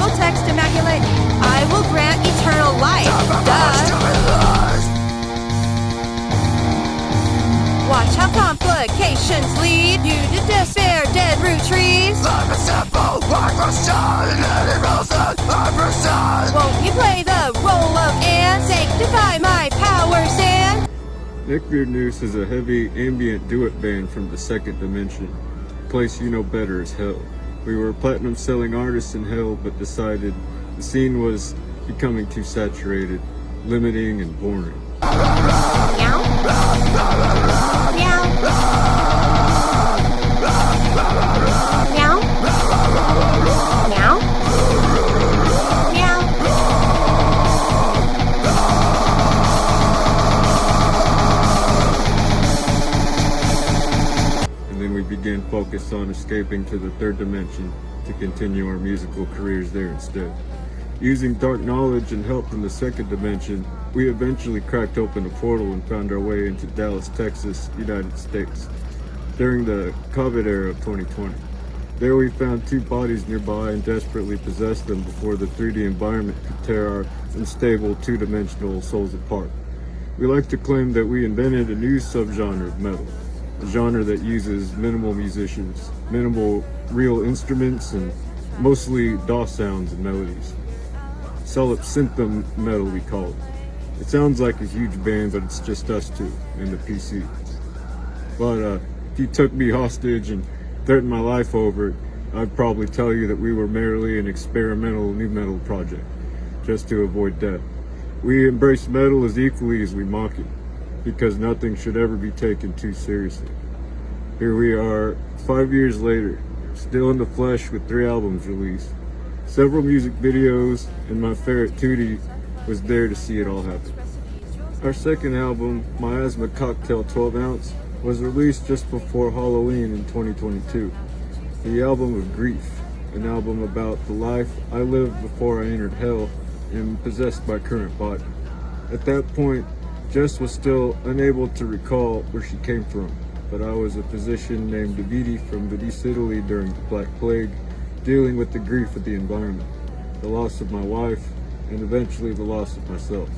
Bible text immaculate. I will grant eternal life. Duh. Watch how complications lead you to despair, dead root trees. Life is simple, like a sun, and any reason I present. Won't you play the role of Anne? Sanctify my powers and... Neckbeard Noose is a heavy ambient duet band from the second dimension. A place you know better is hell. We were platinum selling artists in hell, but decided the scene was becoming too saturated, limiting and boring. Meow. Meow. Meow. Meow. Meow. And then we began focus on escaping to the third dimension to continue our musical careers there instead. Using dark knowledge and help from the second dimension, we eventually cracked open a portal and found our way into Dallas, Texas, United States, during the COVID era of 2020. There we found two bodies nearby and desperately possessed them before the 3D environment could tear our unstable two-dimensional souls apart. We like to claim that we invented a new subgenre of metal, a genre that uses minimal musicians, minimal real instruments, and mostly DAW sounds and melodies. Seldomly metal, we call it. It sounds like a huge band, but it's just us two and the PC. But if you took me hostage and threatened my life over it, I'd probably tell you that we were merely an experimental new metal project, just to avoid death. We embrace metal as equally as we mock it, because nothing should ever be taken too seriously. Here we are, 5 years later, still in the flesh with 3 albums released, several music videos, and my ferret Tootie was there to see it all happen. Our second album, Miasma Cocktail 12 Ounce, was released just before Halloween in 2022. The album of grief, an album about the life I lived before I entered hell and possessed my current body. At that point, Jess was still unable to recall where she came from, but I was a physician named Davide from Venice, Italy during the Black Plague, dealing with the grief of the environment, the loss of my wife, and eventually the loss of myself.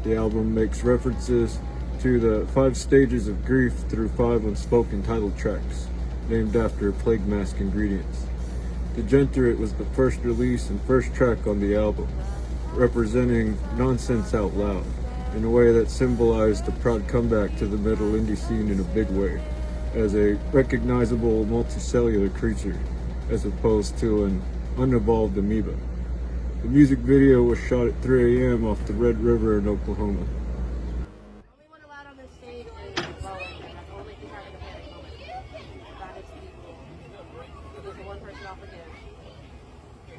The album makes references to the 5 stages of grief through 5 unspoken title tracks, named after plague mask ingredients. Degenerate was the first release and first track on the album, representing nonsense out loud, in a way that symbolized the proud comeback to the metal indie scene in a big way, as a recognizable multicellular creature, as opposed to an unevolved amoeba. The music video was shot at 3 a.m. off the Red River in Oklahoma. Only one allowed on this stage is Bowen, and that's only if he's having a panic moment. That is people. So there's the one person off again.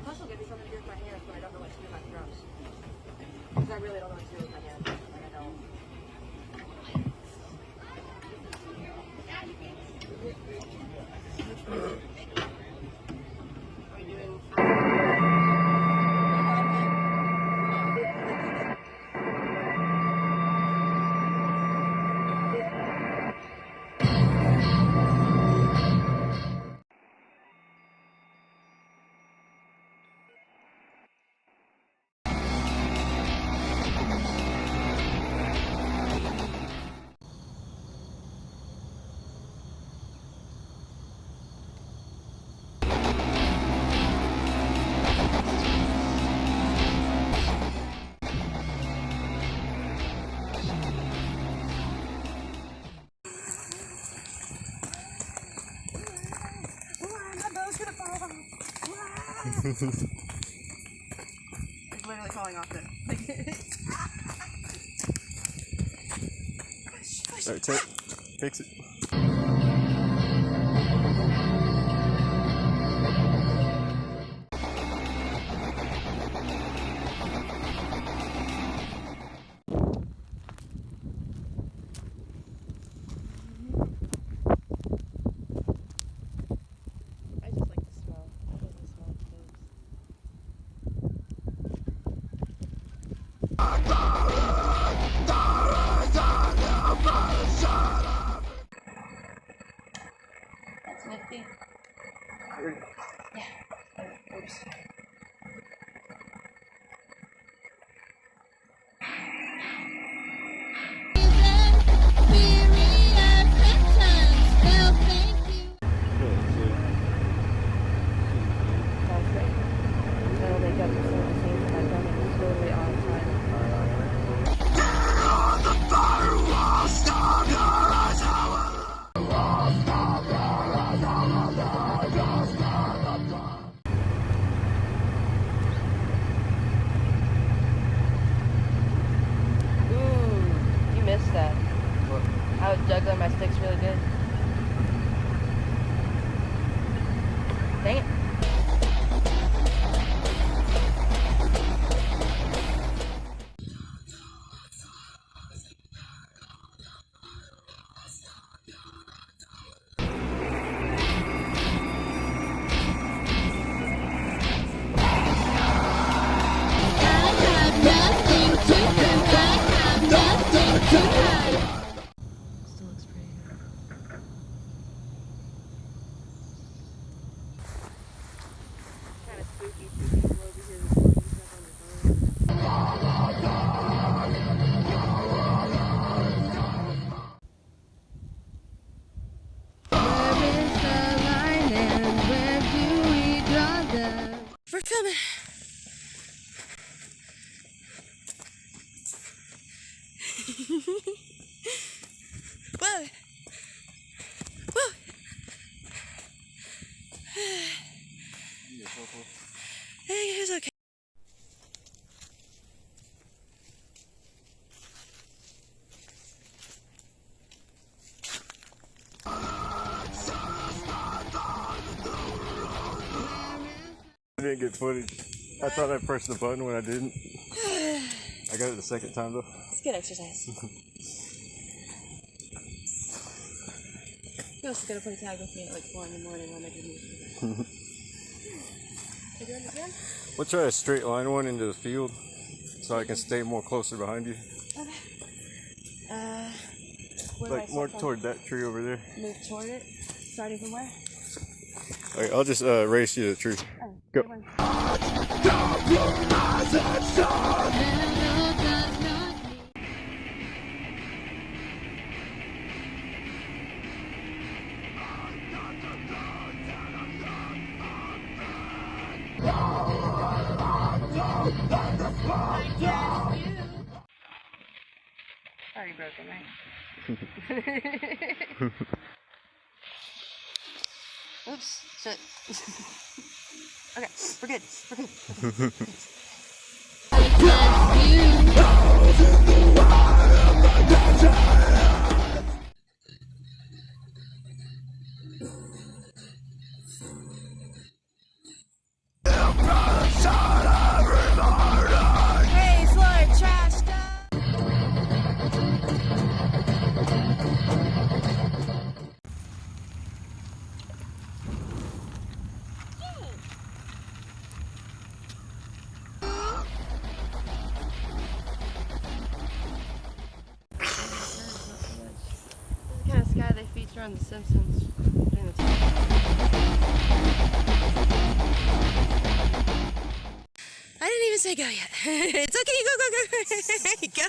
Plus, he'll give me something to do with my hands, but I don't know what to do with my drums. Because I really don't know what to do with my hands. Like, I don't. Are you doing... It's literally falling off it. Alright, take, fix it. That's nifty. Yeah. Oops. didn't get footage. I thought I pressed the button when I didn't. I got it the second time though. It's good exercise. He also gonna play tag with me at like 4 in the morning when I do music. You doing it again? We'll try a straight line one into the field so I can stay more closer behind you. Okay. Where Like more toward that tree over there. Move toward it. Starting from where? Alright, I'll just race you to the tree. Oh, Go. Already broken, right? Oops, shit. Okay, we're good. We're good. Hey, slow trash guy. The kind of sky they feature on The Simpsons. I didn't even say go yet. It's okay, go.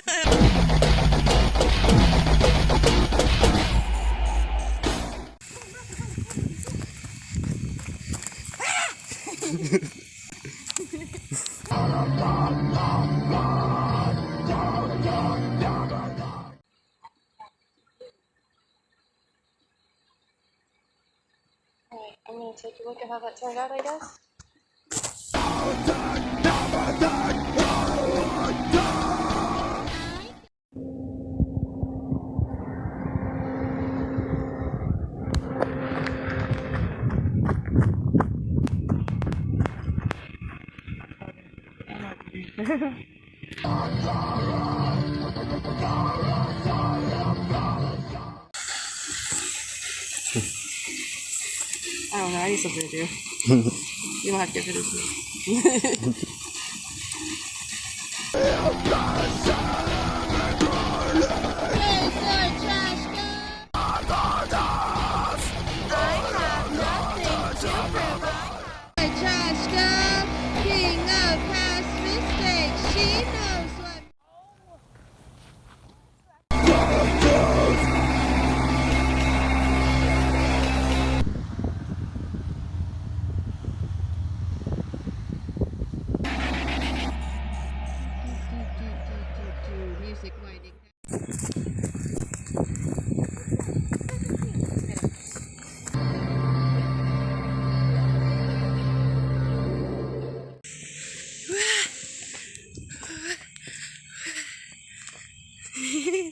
Alright, I'm gonna take a look at how that turned out, I guess. I don't know, I need something to do. You don't have to get rid of me. Music winding.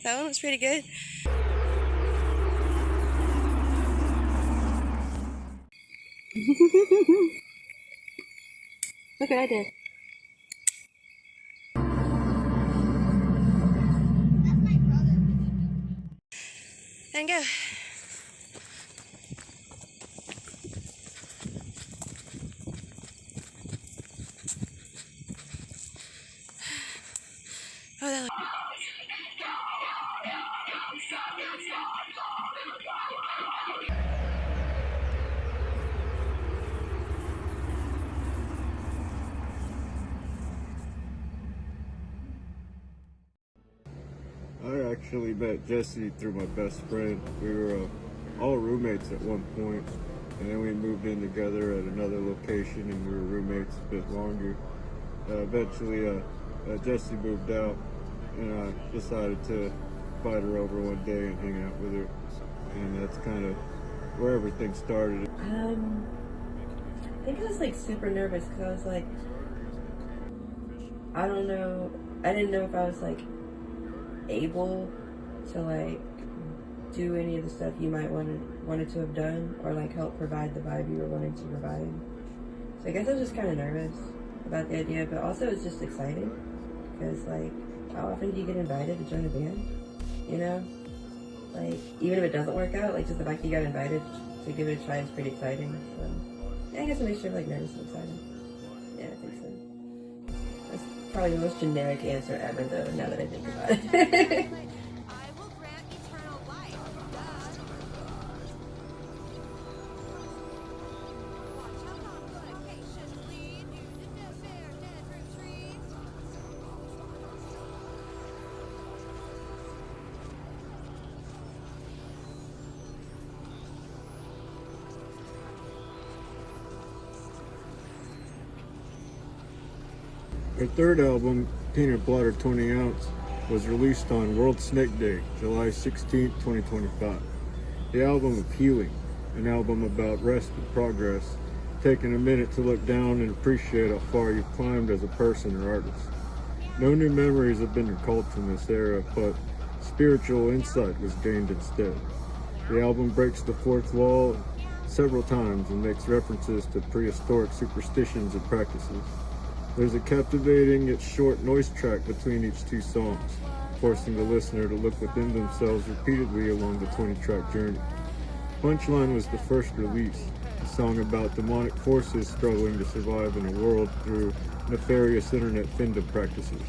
That one was pretty good. Look what I did. And go. Oh, that I actually met Jesse through my best friend. We were all roommates at one point, and then we moved in together at another location, and we were roommates a bit longer. Eventually, Jesse moved out, and I decided to invite her over one day and hang out with her, and that's kind of where everything started. I think I was like super nervous because I was like, I don't know, I didn't know if I was like able to like do any of the stuff you might wanted to have done or like help provide the vibe you were wanting to provide. So I guess I was just kind of nervous about the idea, but also it's just exciting because, like, how often do you get invited to join a band? You know, like, even if it doesn't work out, like, just the fact that you got invited to give it a try is pretty exciting. So yeah, I guess a mixture of like nervous and excited. Yeah, I think so. That's probably the most generic answer ever, though. Now that I think about it. Our third album, Peanut Butter 20 Ounce, was released on World Snake Day, July 16, 2025. The album of healing, an album about rest and progress, taking a minute to look down and appreciate how far you've climbed as a person or artist. No new memories have been recalled from this era, but spiritual insight was gained instead. The album breaks the fourth wall several times and makes references to prehistoric superstitions and practices. There's a captivating yet short noise track between each two songs, forcing the listener to look within themselves repeatedly along the 20-track journey. Punchline was the first release, a song about demonic forces struggling to survive in a world through nefarious internet fandom practices.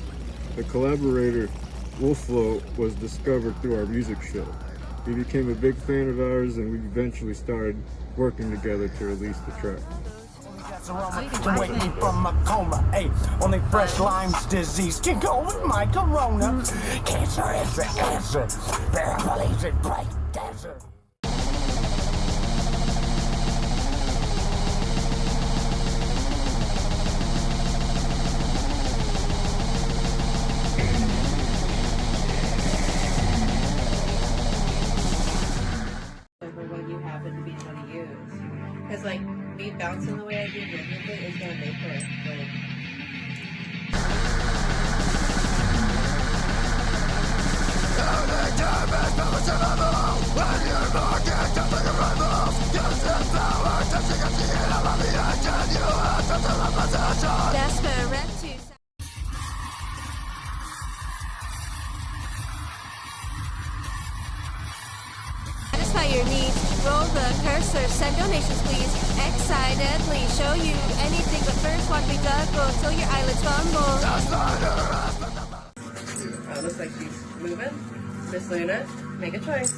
The collaborator, Wolflow, was discovered through our music show. He became a big fan of ours, and we eventually started working together to release the track. To wake me from a coma, only fresh Lyme's disease can go with my corona. Cancer is the answer, paraplegic break dancer. Or what you happen to be trying to use. Because, like, me bouncing the way I do rhythmically is gonna make her, like... Desperate to satisfy your needs. Roll the cursor, send donations please. Excitedly show you anything, but first watch me double till your eyelids fumble. Oh, looks like she's moving. Miss Luna, make a choice.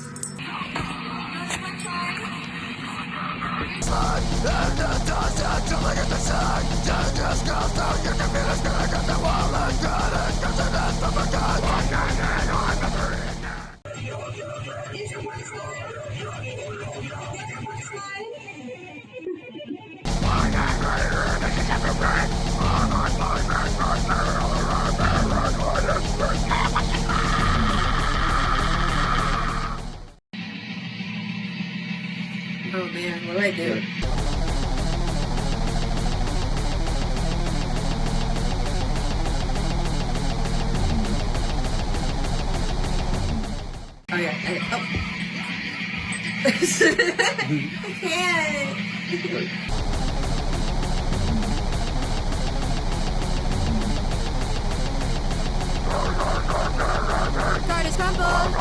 Oh man, what do I do? Oh yeah, I can't. Card is crumpled.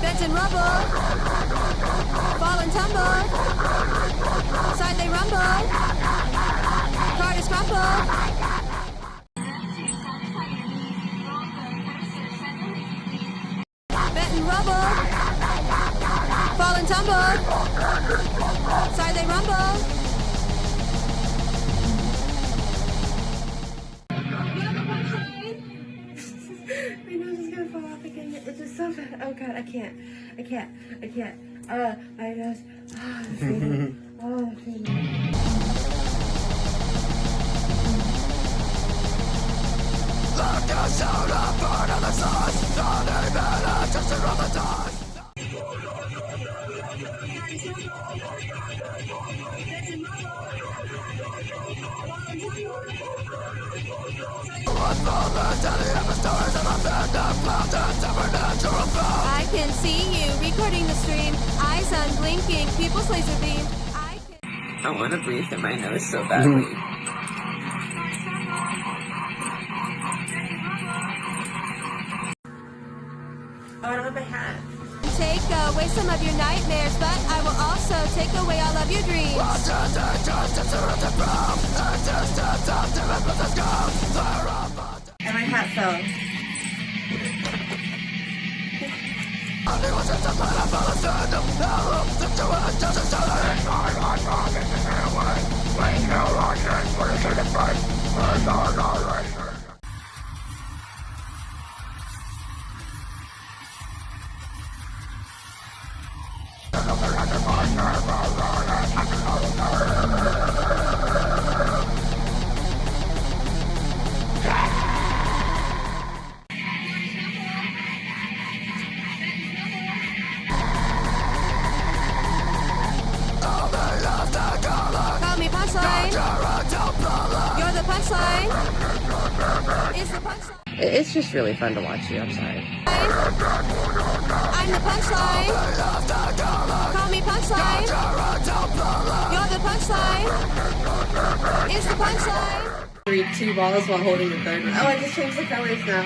Bent and rubble. Fall and tumble. Side they rumble. Card is crumpled. Bent and rubble. Fall and tumble. Side they rumble. My nose is gonna fall off again. It's just so bad. Oh god, I can't. My nose. Oh, the feeling. Oh, the feeling. Like a soda, burn on the sauce. Not even a tester of the dust. I can see you recording the stream, eyes unblinking, pupils laser beamed. I want to breathe in my nose so badly. Oh, I don't have my hat. Take away some of your nightmares, but I will also take away all of your dreams. And my hat fell. Call me punchline. You're the punchline. Is the punchline. It's just really fun to watch you, I'm sorry. I'm the punchline. Call me punchline. You're the punchline. Is the punchline. Read 2 balls while holding the third one. Oh, I just changed the colors now.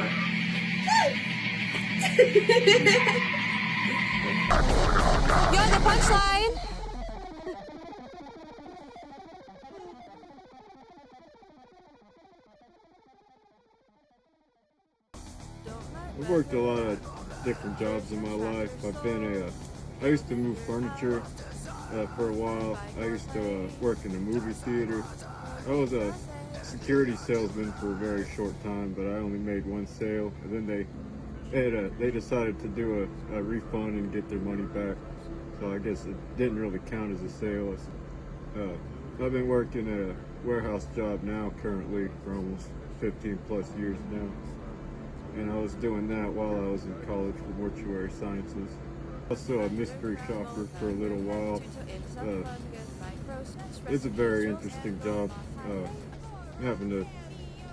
You're the punchline. I've worked a lot of different jobs in my life. I used to move furniture for a while. I used to work in a movie theater. I was a security salesman for a very short time, but I only made 1 sale, and then they decided to do a refund and get their money back. So I guess it didn't really count as a sale. I've been working at a warehouse job now currently for almost 15 plus years now. And I was doing that while I was in college for mortuary sciences. Also a mystery shopper for a little while. It's a very interesting job, having to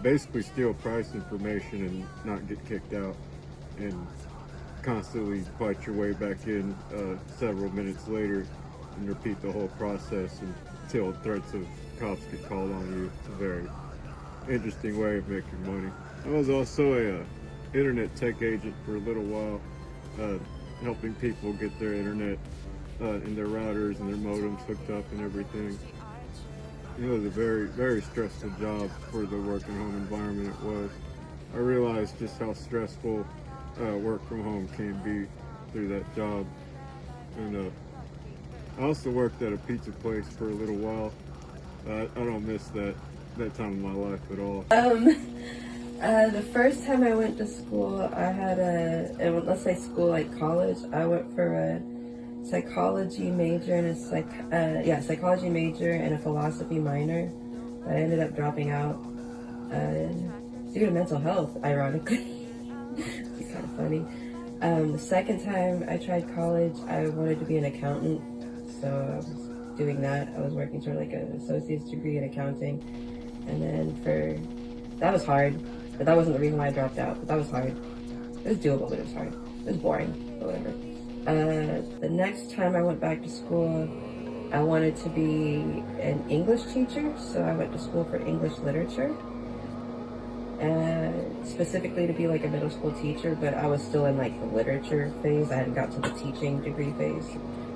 basically steal price information and not get kicked out, and constantly fight your way back in several minutes later and repeat the whole process until threats of cops get called on you. It's a very interesting way of making money. I was also a internet tech agent for a little while, helping people get their internet and their routers and their modems hooked up and everything. It was a very, very stressful job for the work from home environment it was. I realized just how stressful work from home can be through that job. And I also worked at a pizza place for a little while. I don't miss that time of my life at all. The first time I went to school, I had let's say school like college, I went for a psychology major and psychology major and a philosophy minor. I ended up dropping out due to mental health, ironically. It's kind of funny. The second time I tried college, I wanted to be an accountant, so I was doing that. I was working toward like an associate's degree in accounting, and then that was hard. But that wasn't the reason why I dropped out. But that was hard. It was doable, but it was hard. It was boring, but whatever. The next time I went back to school, I wanted to be an English teacher, so I went to school for English literature. Specifically to be like a middle school teacher, but I was still in like the literature phase. I hadn't got to the teaching degree phase.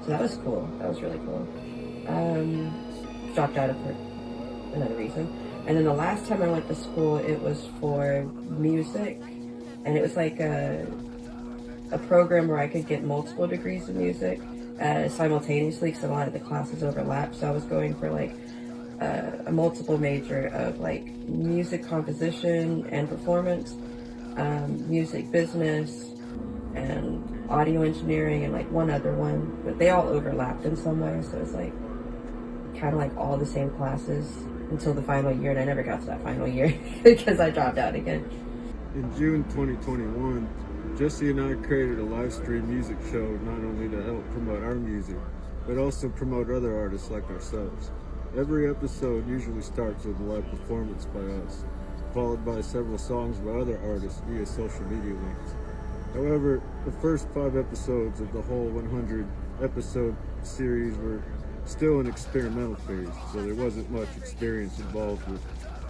So that was cool. That was really cool. Dropped out of it for another reason. And then the last time I went to school, it was for music, and it was like a program where I could get multiple degrees of music simultaneously, because a lot of the classes overlap. So I was going for like a multiple major of like music composition and performance, music business, and audio engineering, and like one other one, but they all overlapped in some way. So it's like kind of like all the same classes until the final year, and I never got to that final year because I dropped out again. In June 2021, Jesse and I created a live stream music show not only to help promote our music, but also promote other artists like ourselves. Every episode usually starts with a live performance by us, followed by several songs by other artists via social media links. However, the first 5 episodes of the whole 100 episode series were still an experimental phase, so there wasn't much experience involved with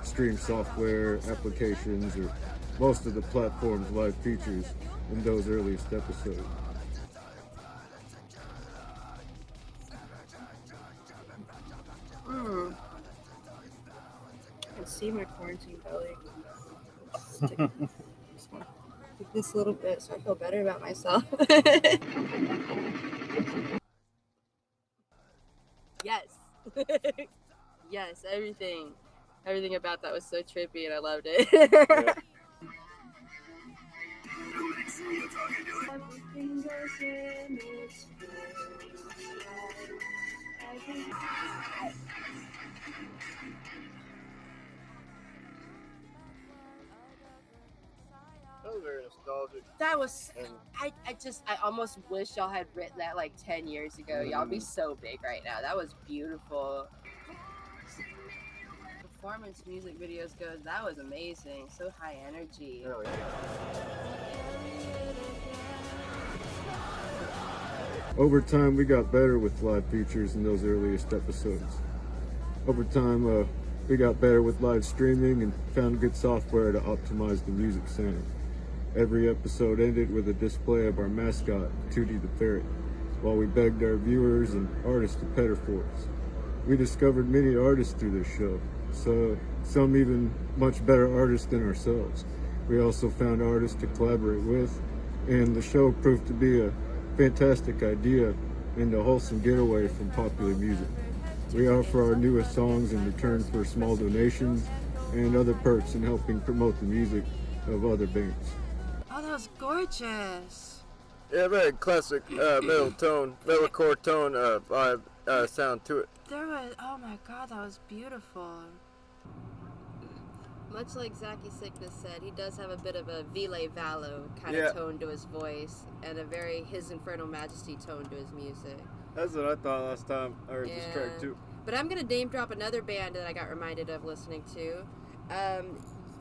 stream software, applications, or most of the platform's live features in those earliest episodes. I can see my quarantine belly. Take this a little bit so I feel better about myself. Yes. Yes, everything. Everything about that was so trippy and I loved it. Yeah. That was very nostalgic. That was, I almost wish y'all had written that like 10 years ago. Y'all be so big right now. That was beautiful. Performance music videos goes, that was amazing. So high energy. Oh, yeah. Over time, we got better with live features in those earliest episodes. Over time, we got better with live streaming and found good software to optimize the music sound. Every episode ended with a display of our mascot, Tootie the ferret, while we begged our viewers and artists to pet her for us. We discovered many artists through this show, so some even much better artists than ourselves. We also found artists to collaborate with, and the show proved to be a fantastic idea and a wholesome getaway from popular music. We offer our newest songs in return for small donations and other perks in helping promote the music of other bands. Oh, that was gorgeous. Yeah, very classic metalcore tone vibe sound to it. There was, oh my god, that was beautiful. Much like Zachy Sickness said, he does have a bit of a Vile Valo kind of tone to his voice and a very His Infernal Majesty tone to his music. That's what I thought last time I heard this track too. But I'm going to name drop another band that I got reminded of listening to.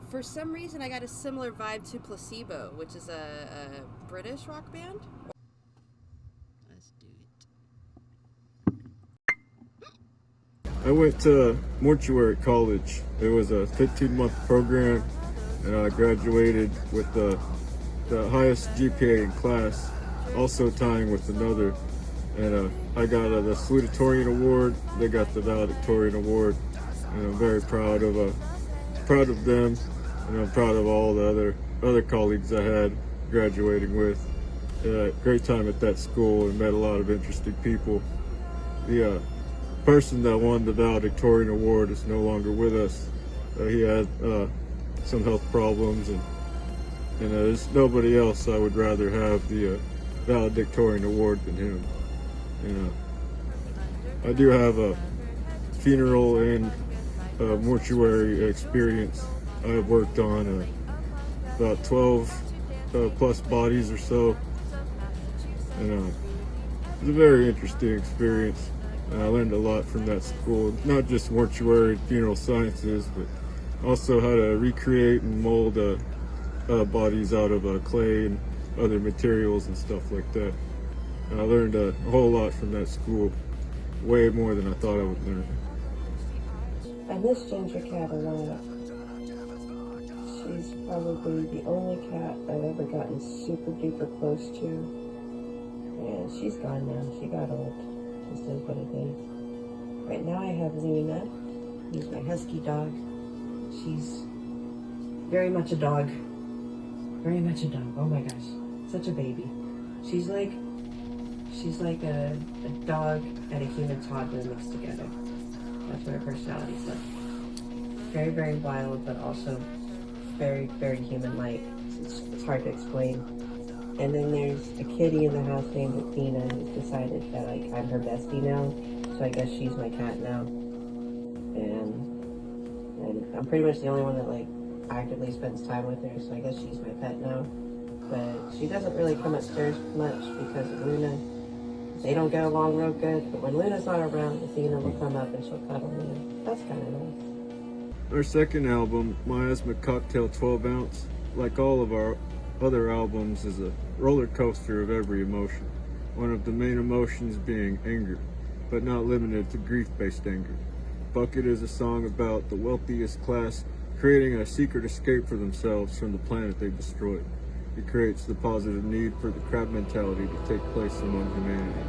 For some reason, I got a similar vibe to Placebo, which is a British rock band. Let's do it. I went to Mortuary College. It was a 15-month program, and I graduated with the highest GPA in class, also tying with another. And I got the Salutatorian Award. They got the Valedictorian Award, and I'm very proud of them, and I'm proud of all the other colleagues I had graduating with. Great time at that school and met a lot of interesting people. The person that won the Valedictorian Award is no longer with us. He had some health problems, and there's nobody else I would rather have the Valedictorian Award than him. And I do have a funeral and mortuary experience. I've worked on about 12 plus bodies or so, and it's a very interesting experience. I learned a lot from that school, not just mortuary and funeral sciences, but also how to recreate and mold bodies out of clay and other materials and stuff like that. And I learned a whole lot from that school, way more than I thought I would learn. I miss Ginger Cat a lot. She's probably the only cat I've ever gotten super duper close to. And she's gone now. She got old. Just is what it is. Right now I have Luna. He's my husky dog. She's very much a dog. Very much a dog. Oh my gosh. Such a baby. She's like a dog and a human toddler mixed together. That's what her personality's like. Very, very wild, but also very, very human-like. It's hard to explain. And then there's a kitty in the house named Athena who's decided that I'm her bestie now, so I guess she's my cat now. And I'm pretty much the only one that actively spends time with her, so I guess she's my pet now. But she doesn't really come upstairs much because Luna They don't get along real good, but when Luna's not around, Athena will come up and she'll cuddle Luna. That's kind of nice. Our second album, Miasma Cocktail 12 Ounce, like all of our other albums, is a roller coaster of every emotion. One of the main emotions being anger, but not limited to grief-based anger. Bucket is a song about the wealthiest class creating a secret escape for themselves from the planet they've destroyed. It creates the positive need for the crab mentality to take place among humanity,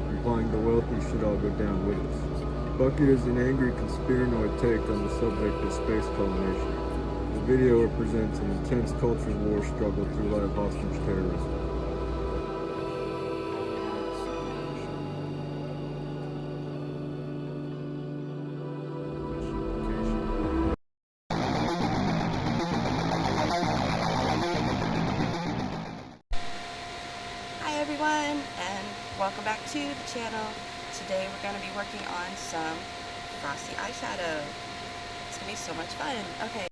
implying the wealthy should all go down with us. Bucket is an angry conspiranoid take on the subject of space colonization. The video represents an intense cultural war struggle through live hostage terrorism. Hi everyone, and welcome back to the channel. Today we're going to be working on some frosty eyeshadow. It's going to be so much fun. Okay.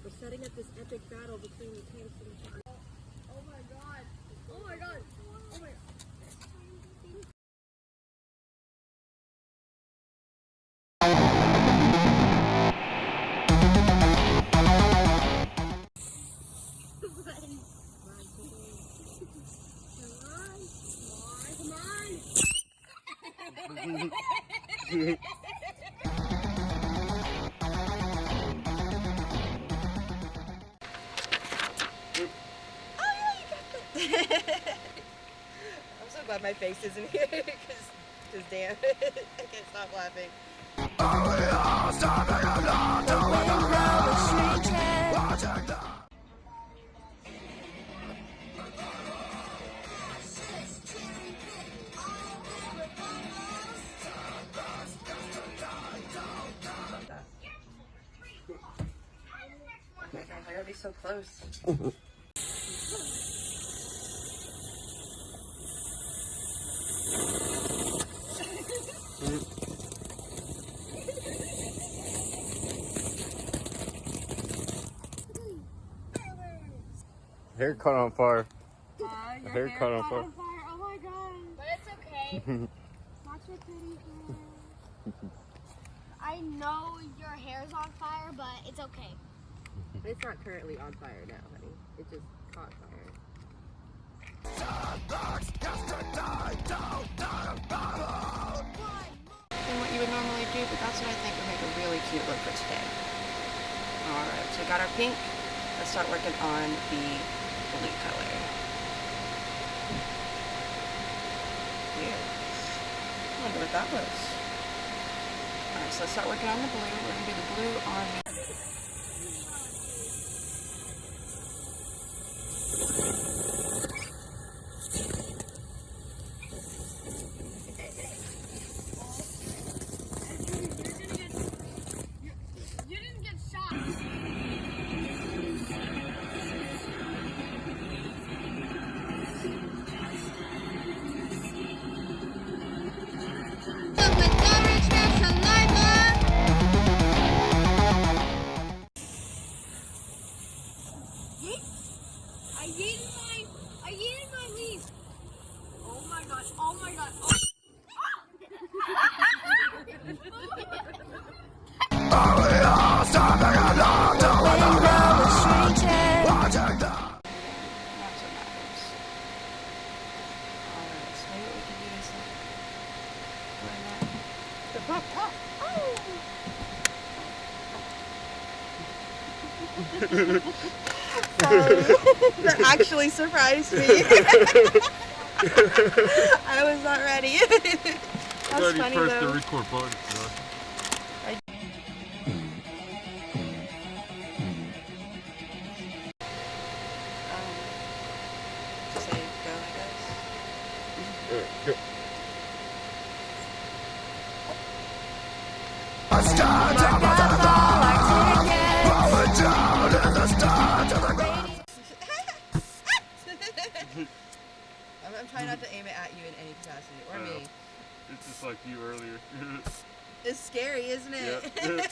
We're setting up this epic battle between the tanks and the sharks. Oh my god! Oh my god! Oh my god! I'm so glad my face isn't here because damn, I can't stop laughing. I gotta be so close. Hair caught on fire. Your hair caught on fire. Oh my god. But it's okay. Not your pretty hair. I know your hair's on fire, but it's okay. It's not currently on fire now, honey. It just caught fire. Than what you would normally do, but that's what I think would make a really cute look for today. Alright, so we got our pink. Let's start working on the blue color. Weird. I wonder what that was. Alright, so let's start working on the blue. We're going to do the blue on the... You didn't get shot. I yeeted my leaf. Oh my gosh. Oh my god. Oh. That actually surprised me. I was not ready. That's funny though. the record button. Say go, I guess. Go. I'm trying not to aim it at you in any capacity, or me. It's just like you earlier. It's scary, isn't it? Yeah.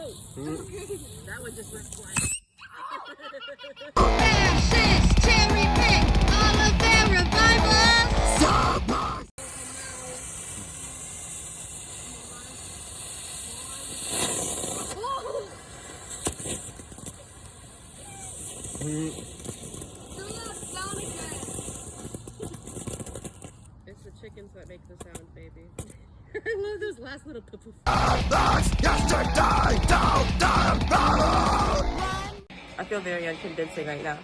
That one just went flying. Ashes, cherry pick, all of their revivals. It's the chickens that make the sound, baby. I love those last little poo-poo. I feel very unconvincing right now.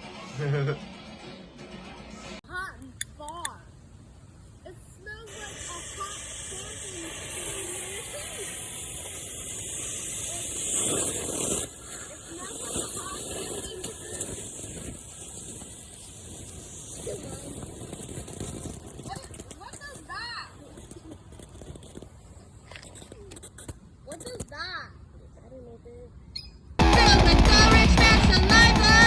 Hot and far. It smells like a hot camping. What does that? What does that? I don't know, babe. Filled with the rich man's saliva.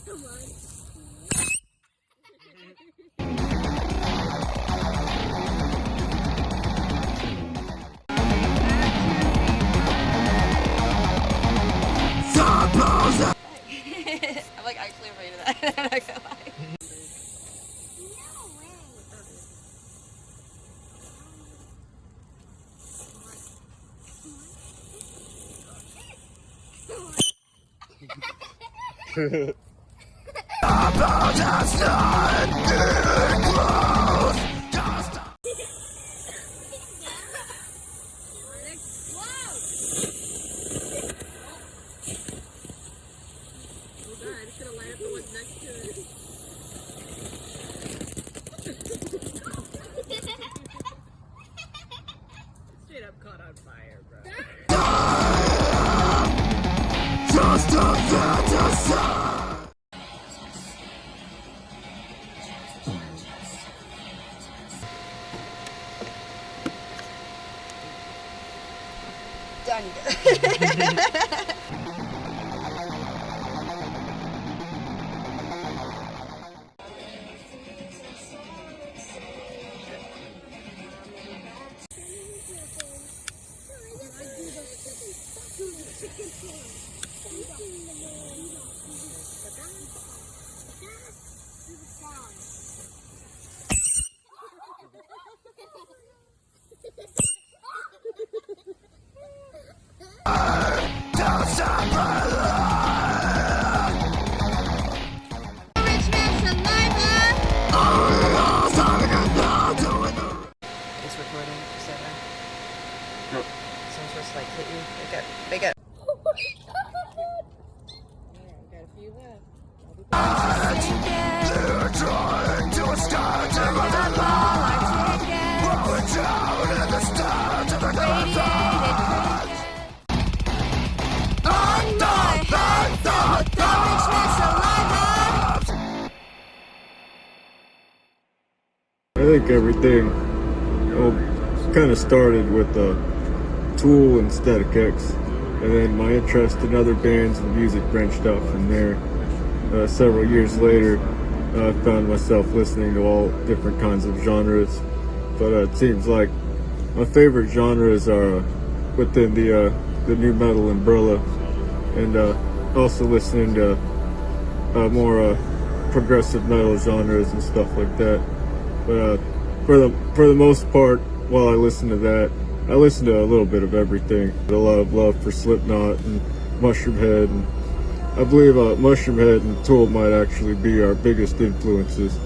Come on. I'm like actually afraid of that. I'm not gonna lie. I'm just gonna light up the ones next to it. Straight up caught on fire, bro. Rich man's saliva. It's recording, so I'm supposed to like hit you. Wake up. Yeah, got a few left. I think everything kind of started with Tool and Static X, and then my interest in other bands and music branched out from there. Several years later, I found myself listening to all different kinds of genres, but it seems like my favorite genres are within the new metal umbrella, and also listening to more progressive metal genres and stuff like that. But for the most part, while I listen to that, I listen to a little bit of everything. A lot of love for Slipknot and Mushroomhead, and I believe Mushroomhead and Tool might actually be our biggest influences,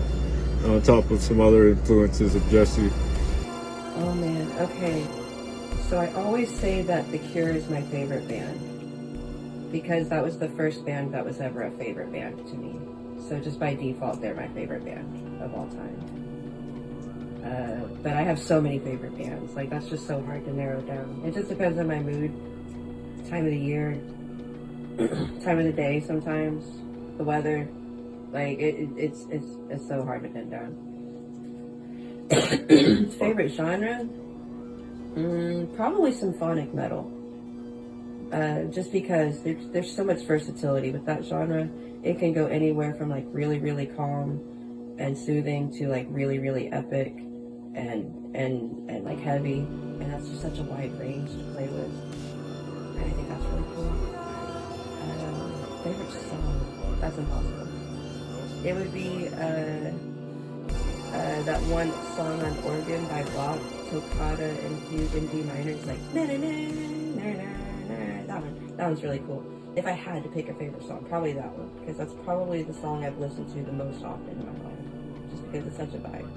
on top of some other influences of Jesse. Oh man, okay. So I always say that The Cure is my favorite band because that was the first band that was ever a favorite band to me. So just by default, they're my favorite band of all time. But I have so many favorite bands. Like, that's just so hard to narrow down. It just depends on my mood, time of the year, time of the day sometimes, the weather. Like, it's so hard to pin down. Favorite genre? Probably symphonic metal. just because there's so much versatility with that genre. It can go anywhere from like really, really calm and soothing to like really, really epic and like heavy, and that's just such a wide range to play with. And I think that's really cool. Favorite song? That's impossible. It would be that one song on organ by Block, Toccata and Fugue in D minor. It's like na na na na na na. That one. That one's really cool. If I had to pick a favorite song, probably that one, because that's probably the song I've listened to the most often in my life, just because it's such a vibe.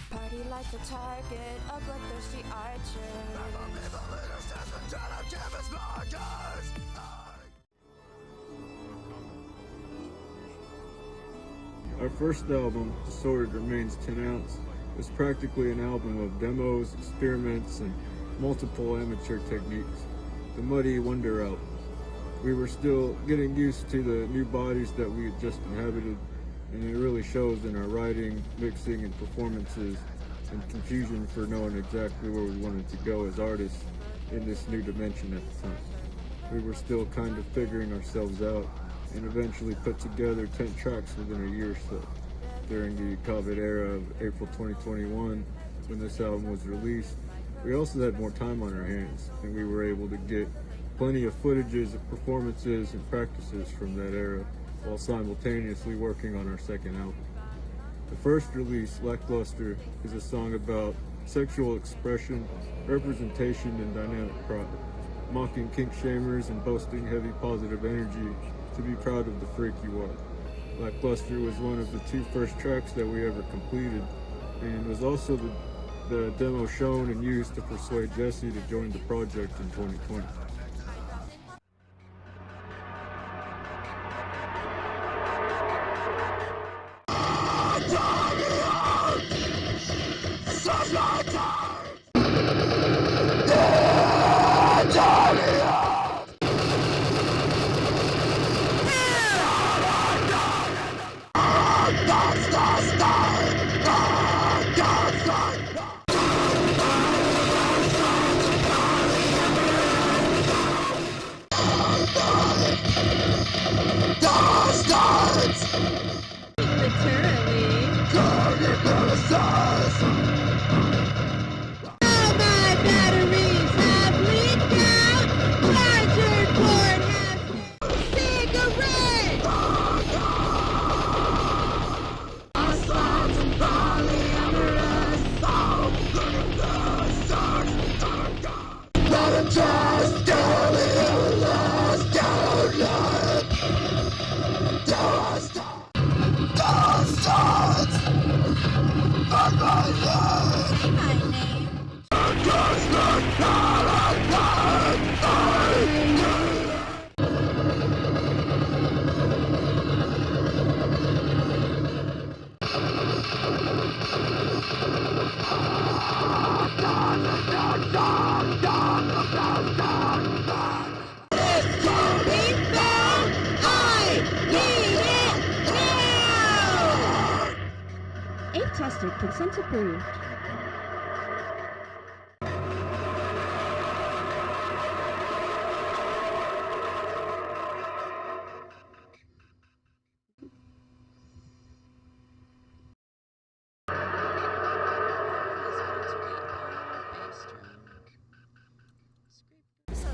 Party like the target, a bloodthirsty archer. Our first album, The Sword Remains 10 Ounce, was practically an album of demos, experiments, and multiple amateur techniques. The Muddy Wonder album. We were still getting used to the new bodies that we had just inhabited, and it really shows in our writing, mixing, and performances, and confusion for knowing exactly where we wanted to go as artists in this new dimension at the time. We were still kind of figuring ourselves out, and eventually put together 10 tracks within a year or so. During the COVID era of April 2021, when this album was released, we also had more time on our hands, and we were able to get plenty of footages of performances and practices from that era, while simultaneously working on our second album. The first release, Lackluster, is a song about sexual expression, representation, and dynamic pride, mocking kink shamers and boasting heavy positive energy to be proud of the freak you are. Lackluster was one of the 2 first tracks that we ever completed, and was also the demo shown and used to persuade Jesse to join the project in 2020. Tested, consent approved.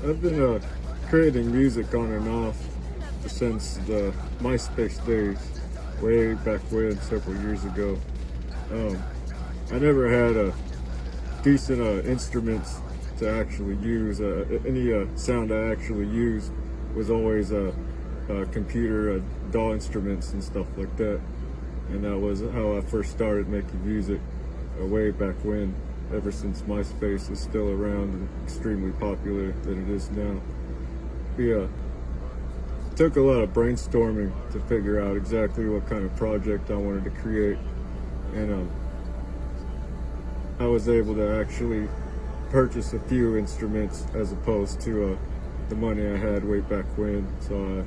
I've been creating music on and off since the MySpace days, way back when, several years ago. I never had a decent instruments to actually use. Any sound I actually used was always a computer DAW instruments and stuff like that. And that was how I first started making music way back when, ever since MySpace is still around and extremely popular than it is now. Yeah, it took a lot of brainstorming to figure out exactly what kind of project I wanted to create. And I was able to actually purchase a few instruments as opposed to the money I had way back when. So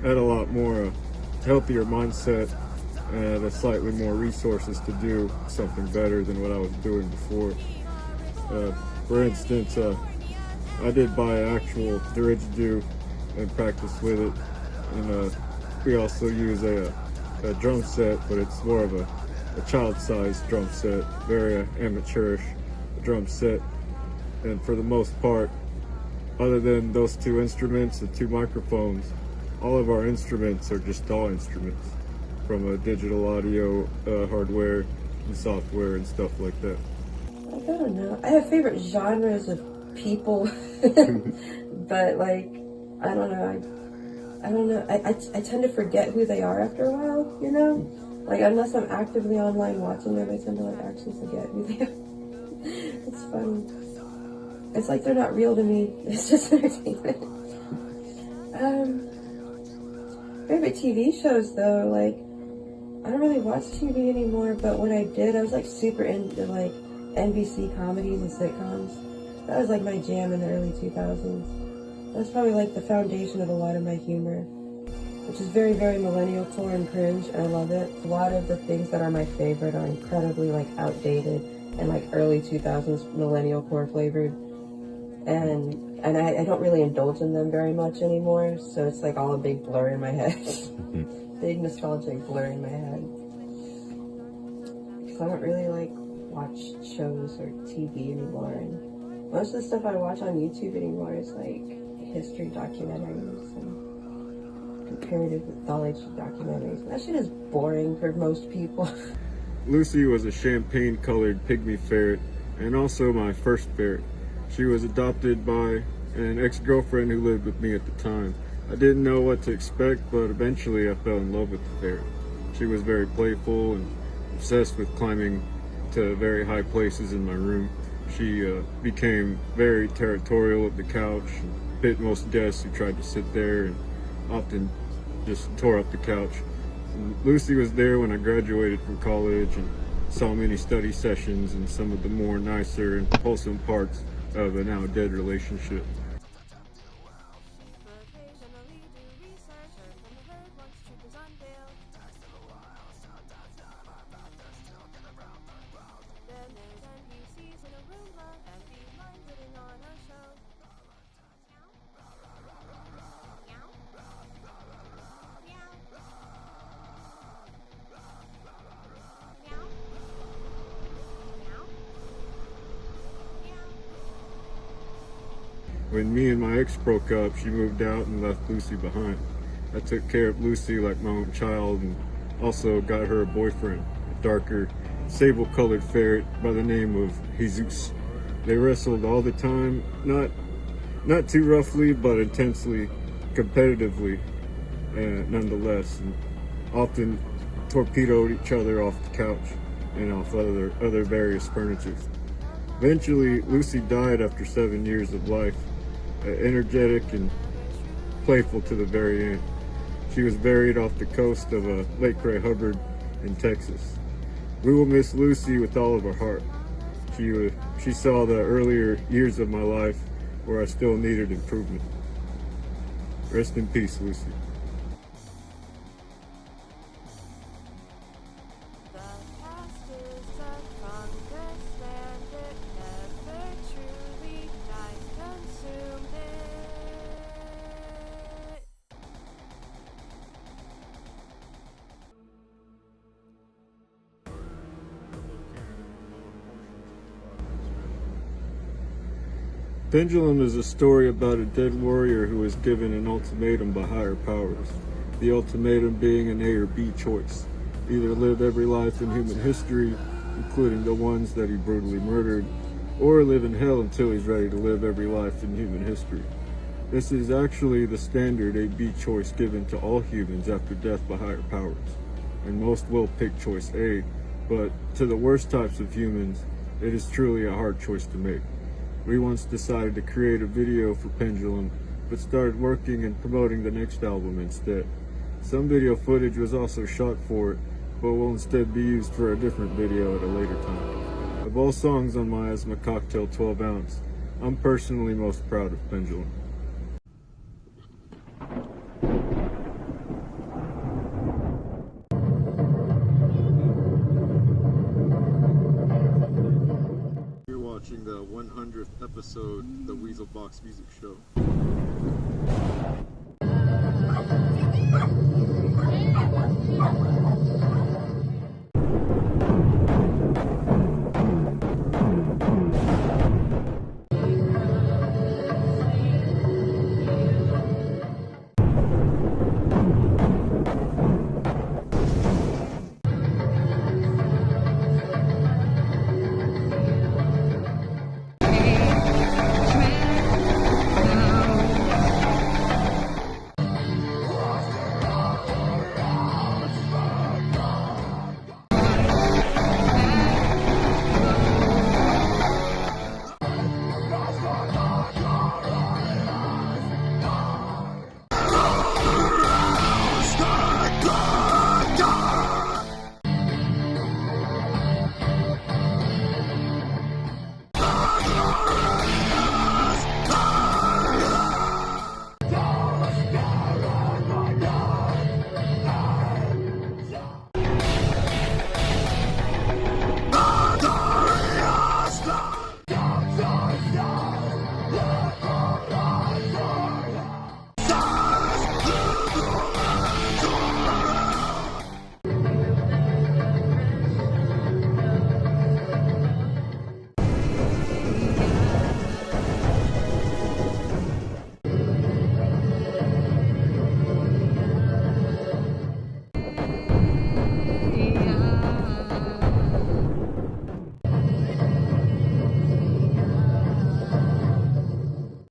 I had a lot more healthier mindset and slightly more resources to do something better than what I was doing before. For instance, I did buy an actual didgeridoo and practice with it. And we also use a drum set, but it's more of a child-sized drum set, very amateurish drum set. And for the most part, other than those two instruments and two microphones, all of our instruments are just DAW instruments from a digital audio hardware and software and stuff like that. Like, I don't know. I have favorite genres of people, but like, I don't know. I tend to forget who they are after a while, you know? Like, unless I'm actively online watching them, I tend to like actually forget who they are. It's funny. It's like they're not real to me. It's just entertainment. Favorite TV shows though, like, I don't really watch TV anymore, but when I did, I was like super into like NBC comedies and sitcoms. That was like my jam in the early 2000s. That's probably like the foundation of a lot of my humor, which is very, very millennial core and cringe, and I love it. A lot of the things that are my favorite are incredibly like outdated and like early 2000s millennial core flavored. And I don't really indulge in them very much anymore, so it's like all a big blur in my head. Big nostalgic blur in my head. Because I don't really like watch shows or TV anymore, and most of the stuff I watch on YouTube anymore is like history documentaries and comparative mythology documentaries. That shit is boring for most people. Lucy was a champagne-colored pygmy ferret, and also my first ferret. She was adopted by an ex-girlfriend who lived with me at the time. I didn't know what to expect, but eventually I fell in love with the ferret. She was very playful and obsessed with climbing to very high places in my room. She became very territorial at the couch, and bit most guests who tried to sit there, and often just tore up the couch. And Lucy was there when I graduated from college and saw many study sessions and some of the more nicer and wholesome parts of a now dead relationship. When me and my ex broke up, she moved out and left Lucy behind. I took care of Lucy like my own child and also got her a boyfriend, a darker, sable-colored ferret by the name of Jesus. They wrestled all the time, not too roughly, but intensely, competitively, nonetheless, and often torpedoed each other off the couch and off other various furniture. Eventually, Lucy died after 7 years of life, energetic and playful to the very end. She was buried off the coast of Lake Ray Hubbard in Texas. We will miss Lucy with all of our heart. She saw the earlier years of my life where I still needed improvement. Rest in peace, Lucy. Pendulum is a story about a dead warrior who was given an ultimatum by higher powers. The ultimatum being an A or B choice. Either live every life in human history, including the ones that he brutally murdered, or live in hell until he's ready to live every life in human history. This is actually the standard A-B choice given to all humans after death by higher powers, and most will pick choice A, but to the worst types of humans, it is truly a hard choice to make. We once decided to create a video for Pendulum, but started working and promoting the next album instead. Some video footage was also shot for it, but will instead be used for a different video at a later time. Of all songs on my Asthma Cocktail 12 ounce, I'm personally most proud of Pendulum. You're watching the 100th episode of the Weasel Box Music Show.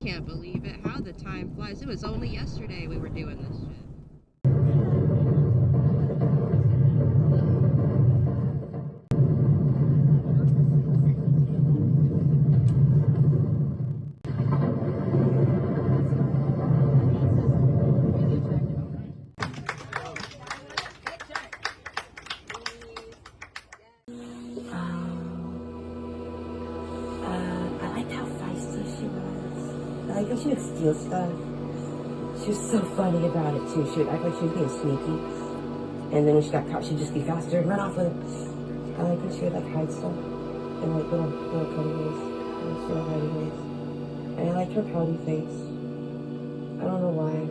Can't believe it. How the time flies. It was only yesterday we were doing this shit. I liked how feisty she was. I liked how she would steal stuff. She was so funny about it too. She would act like she was being sneaky. And then when she got caught, she'd just be faster and run off with it. I liked when she would like hide stuff in like little cutaways. Little hiding ways. And I liked her pouty face. I don't know why.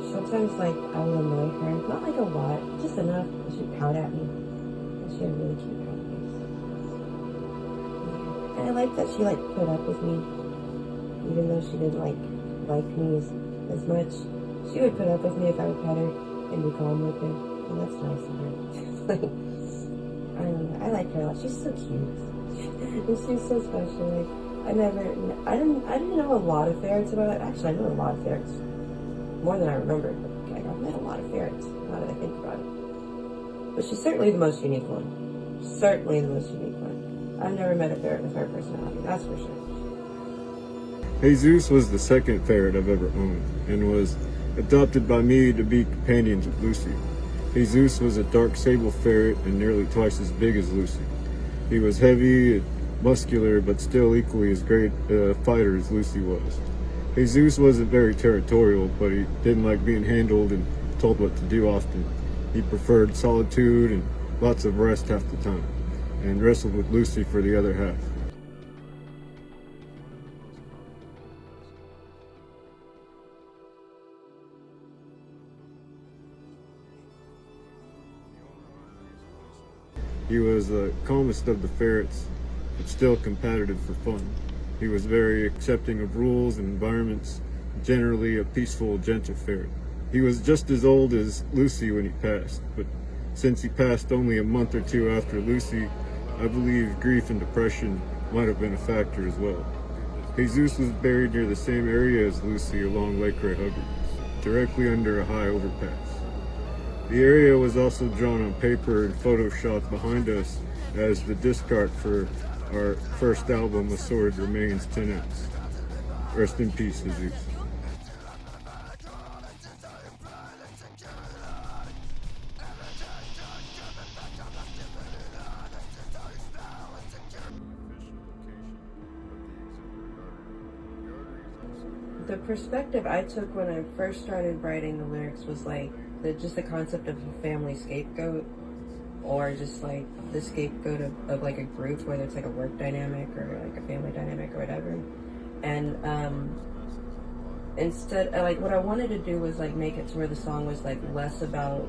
Sometimes like I would annoy her. Not like a lot, just enough. And she'd pout at me. And she had a really cute pouty face. And I liked that she like put up with me. Even though she didn't like me as much. She would put up with me if I would pet her and be calm with her. And that's nice of her. Like, I don't know. I like her a lot. She's so cute. And she's so special. Like, I didn't know a lot of ferrets about it. Actually, I know a lot of ferrets. More than I remembered. Like, I've met a lot of ferrets, now that I think about it. But she's certainly the most unique one. Certainly the most unique one. I've never met a ferret with her personality, that's for sure. Jesus was the second ferret I've ever owned, and was adopted by me to be companions with Lucy. Jesus was a dark sable ferret and nearly twice as big as Lucy. He was heavy and muscular, but still equally as great a fighter as Lucy was. Jesus wasn't very territorial, but he didn't like being handled and told what to do often. He preferred solitude and lots of rest half the time, and wrestled with Lucy for the other half. He was the calmest of the ferrets, but still competitive for fun. He was very accepting of rules and environments, generally a peaceful, gentle ferret. He was just as old as Lucy when he passed, but since he passed only a month or two after Lucy, I believe grief and depression might have been a factor as well. Jesus was buried near the same area as Lucy along Lake Ray Hubbard, directly under a high overpass. The area was also drawn on paper and photoshopped behind us as the disc art for our first album, Assorted Remains 10X. Rest in peace, Jesus. The perspective I took when I first started writing the lyrics was like just the concept of a family scapegoat, or just like the scapegoat of like a group, whether it's like a work dynamic or like a family dynamic or whatever. And instead, like what I wanted to do was like make it to where the song was like less about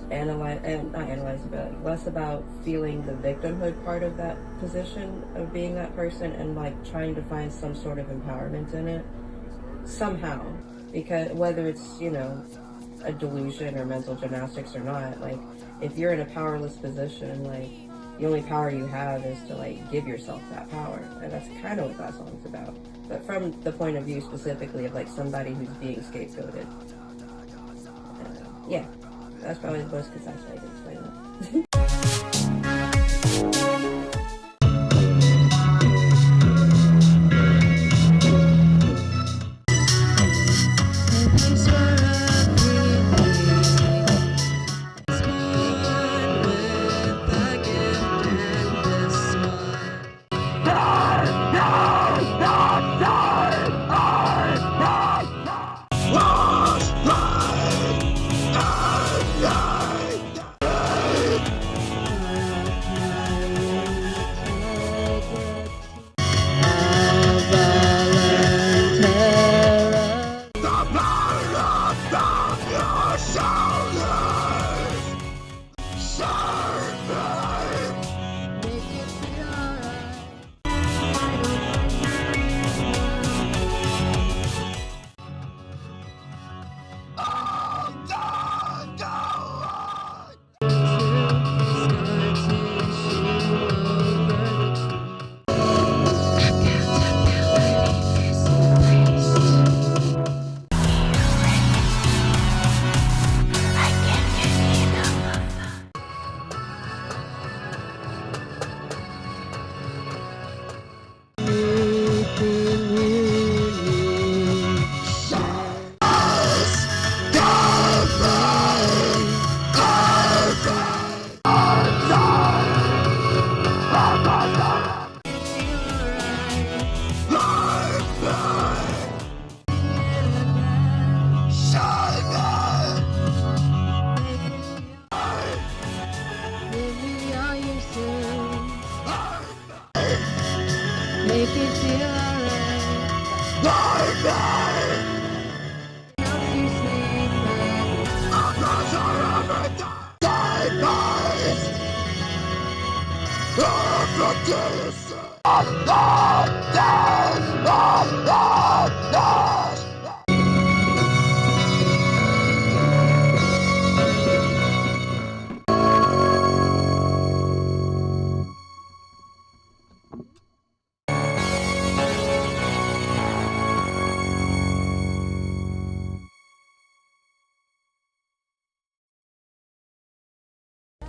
less about feeling the victimhood part of that position of being that person, and like trying to find some sort of empowerment in it somehow, because whether it's, you know, a delusion or mental gymnastics or not, like if you're in a powerless position, like the only power you have is to like give yourself that power, and that's kind of what that song's about, but from the point of view specifically of like somebody who's being scapegoated. Yeah, that's probably the most concise way to explain that.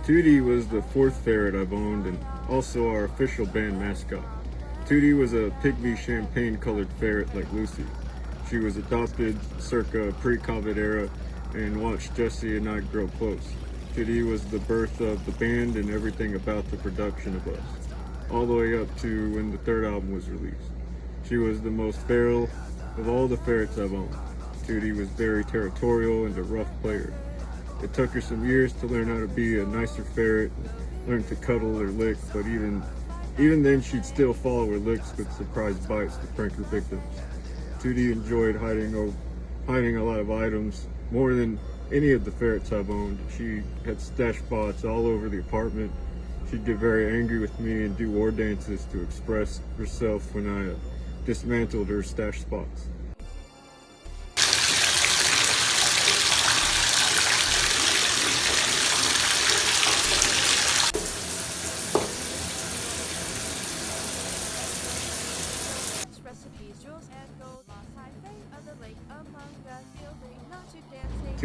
Tootie was the fourth ferret I've owned and also our official band mascot. Tootie was a pygmy champagne-colored ferret like Lucy. She was adopted circa pre-COVID era and watched Jesse and I grow close. Tootie was the birth of the band and everything about the production of us, all the way up to when the third album was released. She was the most feral of all the ferrets I've owned. Tootie was very territorial and a rough player. It took her some years to learn how to be a nicer ferret, learn to cuddle or lick, but even then she'd still follow her licks with surprise bites to prank her victims. Tootie enjoyed hiding a lot of items, more than any of the ferrets I've owned. She had stash spots all over the apartment. She'd get very angry with me and do war dances to express herself when I dismantled her stash spots. Recipes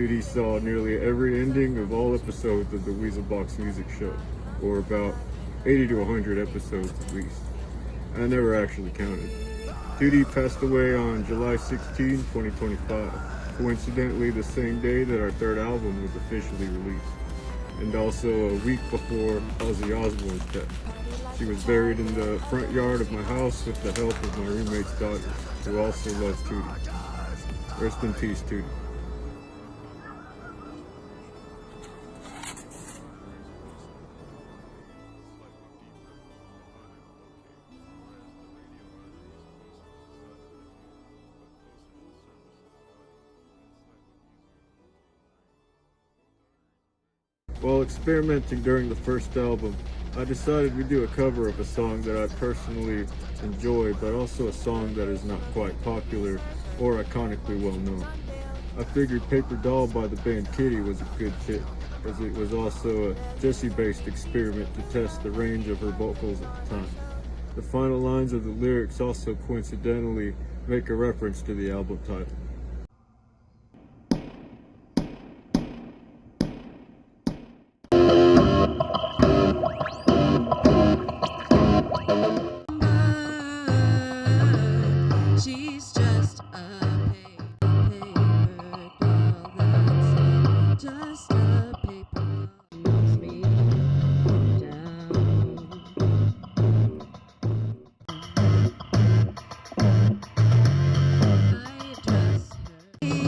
2D saw nearly every ending of all episodes of the Weaselbox Music Show, or about 80 to 100 episodes at least. I never actually counted. 2D passed away on July 16, 2025, coincidentally the same day that our third album was officially released, and also a week before Ozzy Osbourne's death. She was buried in the front yard of my house with the help of my roommate's daughter, who also loves 2D. Rest in peace, 2D. While experimenting during the first album, I decided we'd do a cover of a song that I personally enjoy, but also a song that is not quite popular or iconically well known. I figured Paper Doll by the band Kitty was a good fit, as it was also a Jessie-based experiment to test the range of her vocals at the time. The final lines of the lyrics also coincidentally make a reference to the album title. She's just a paper doll, that's it. Just a paper doll. Knocks me down. I dress her,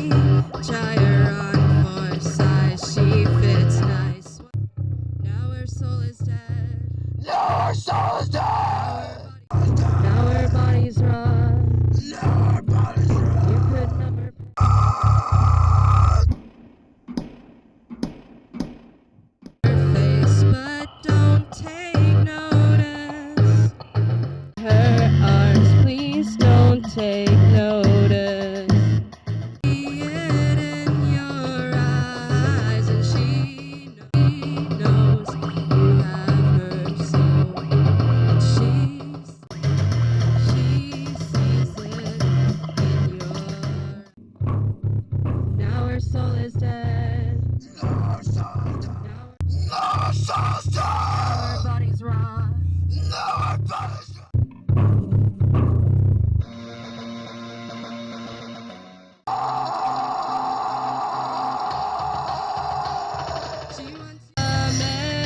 try her on for size, she fits nice. Now her soul is dead. Now her soul is dead. Now her body's raw. Now her body's raw. You could number her face, but don't take notice. Her arms, please don't take notice. See it in your eyes, and she knows you have her soul. And she sees it in your. Now her soul is dead. Now her soul is dead. Now her soul is dead. Her body's raw. Now her body's raw. She wants a man.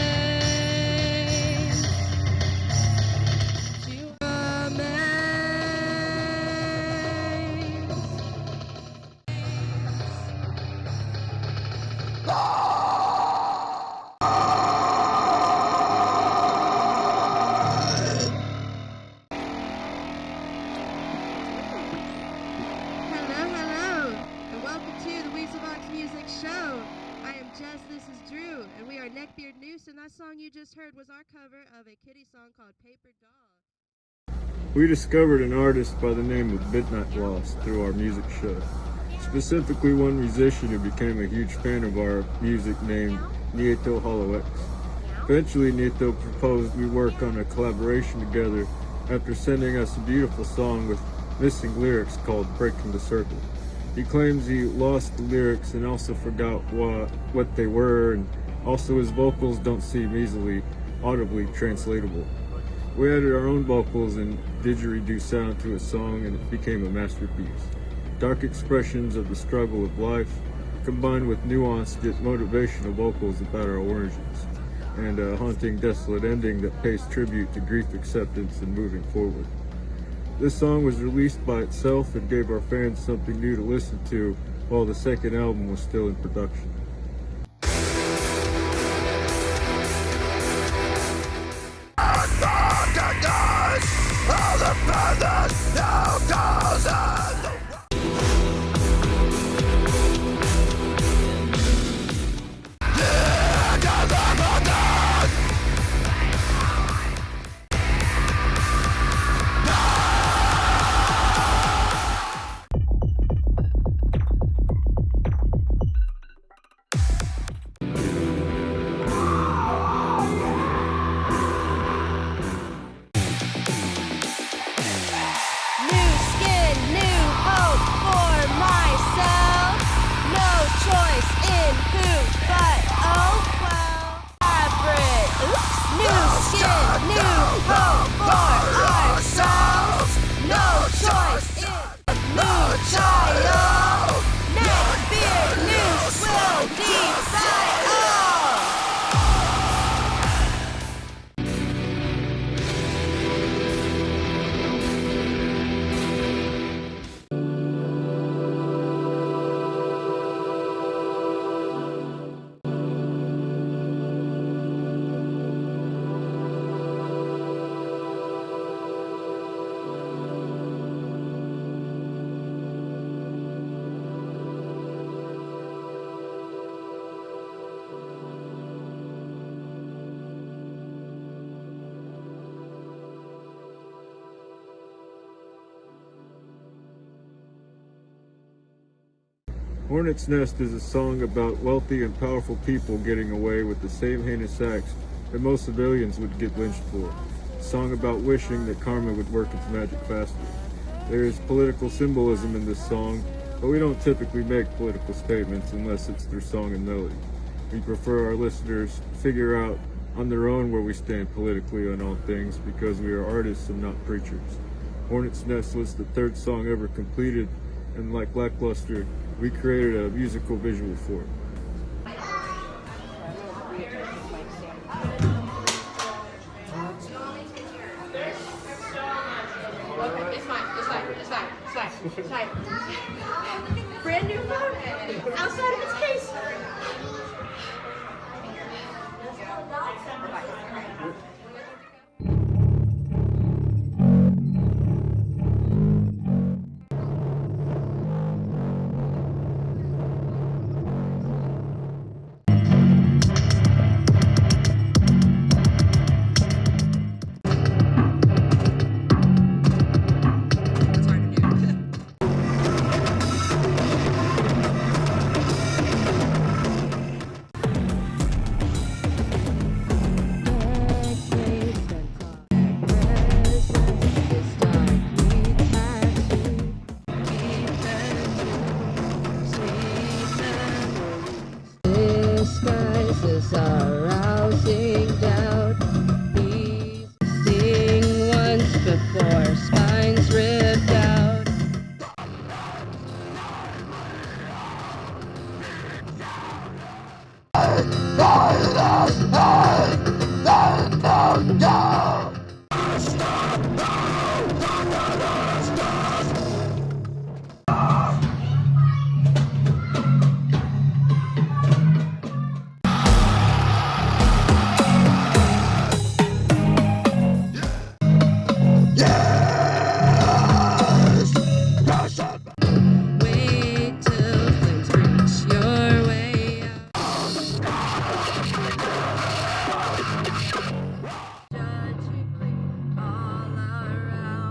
She wants a man. Hello, and welcome to the Weaselbox Music Show. I am Jess, this is Drew, and we are Neckbeard Noose, and that song you just heard was our cover of a Kitty song called Paper Doll. We discovered an artist by the name of Midnight Lost through our music show. Specifically one musician who became a huge fan of our music named Nieto Hollow X. Eventually Nieto proposed we work on a collaboration together after sending us a beautiful song with missing lyrics called Breaking the Circle. He claims he lost the lyrics and also forgot what they were, and also his vocals don't seem easily audibly translatable. We added our own vocals and didgeridoo sound to his song, and it became a masterpiece. Dark expressions of the struggle of life, combined with nuanced yet motivational vocals about our origins, and a haunting, desolate ending that pays tribute to grief acceptance and moving forward. This song was released by itself and gave our fans something new to listen to while the second album was still in production. All the brothers now goes on. Hornet's Nest is a song about wealthy and powerful people getting away with the same heinous acts that most civilians would get lynched for. A song about wishing that karma would work its magic faster. There is political symbolism in this song, but we don't typically make political statements unless it's through song and melody. We prefer our listeners to figure out on their own where we stand politically on all things because we are artists and not preachers. Hornet's Nest was the third song ever completed, and like Lackluster, we created a musical visual for it. It's fine. Brand new phone outside of its case. Disguises are rousing doubt. Beasting once before spines ripped out. Wait till things reach your way out. Judgingly all around.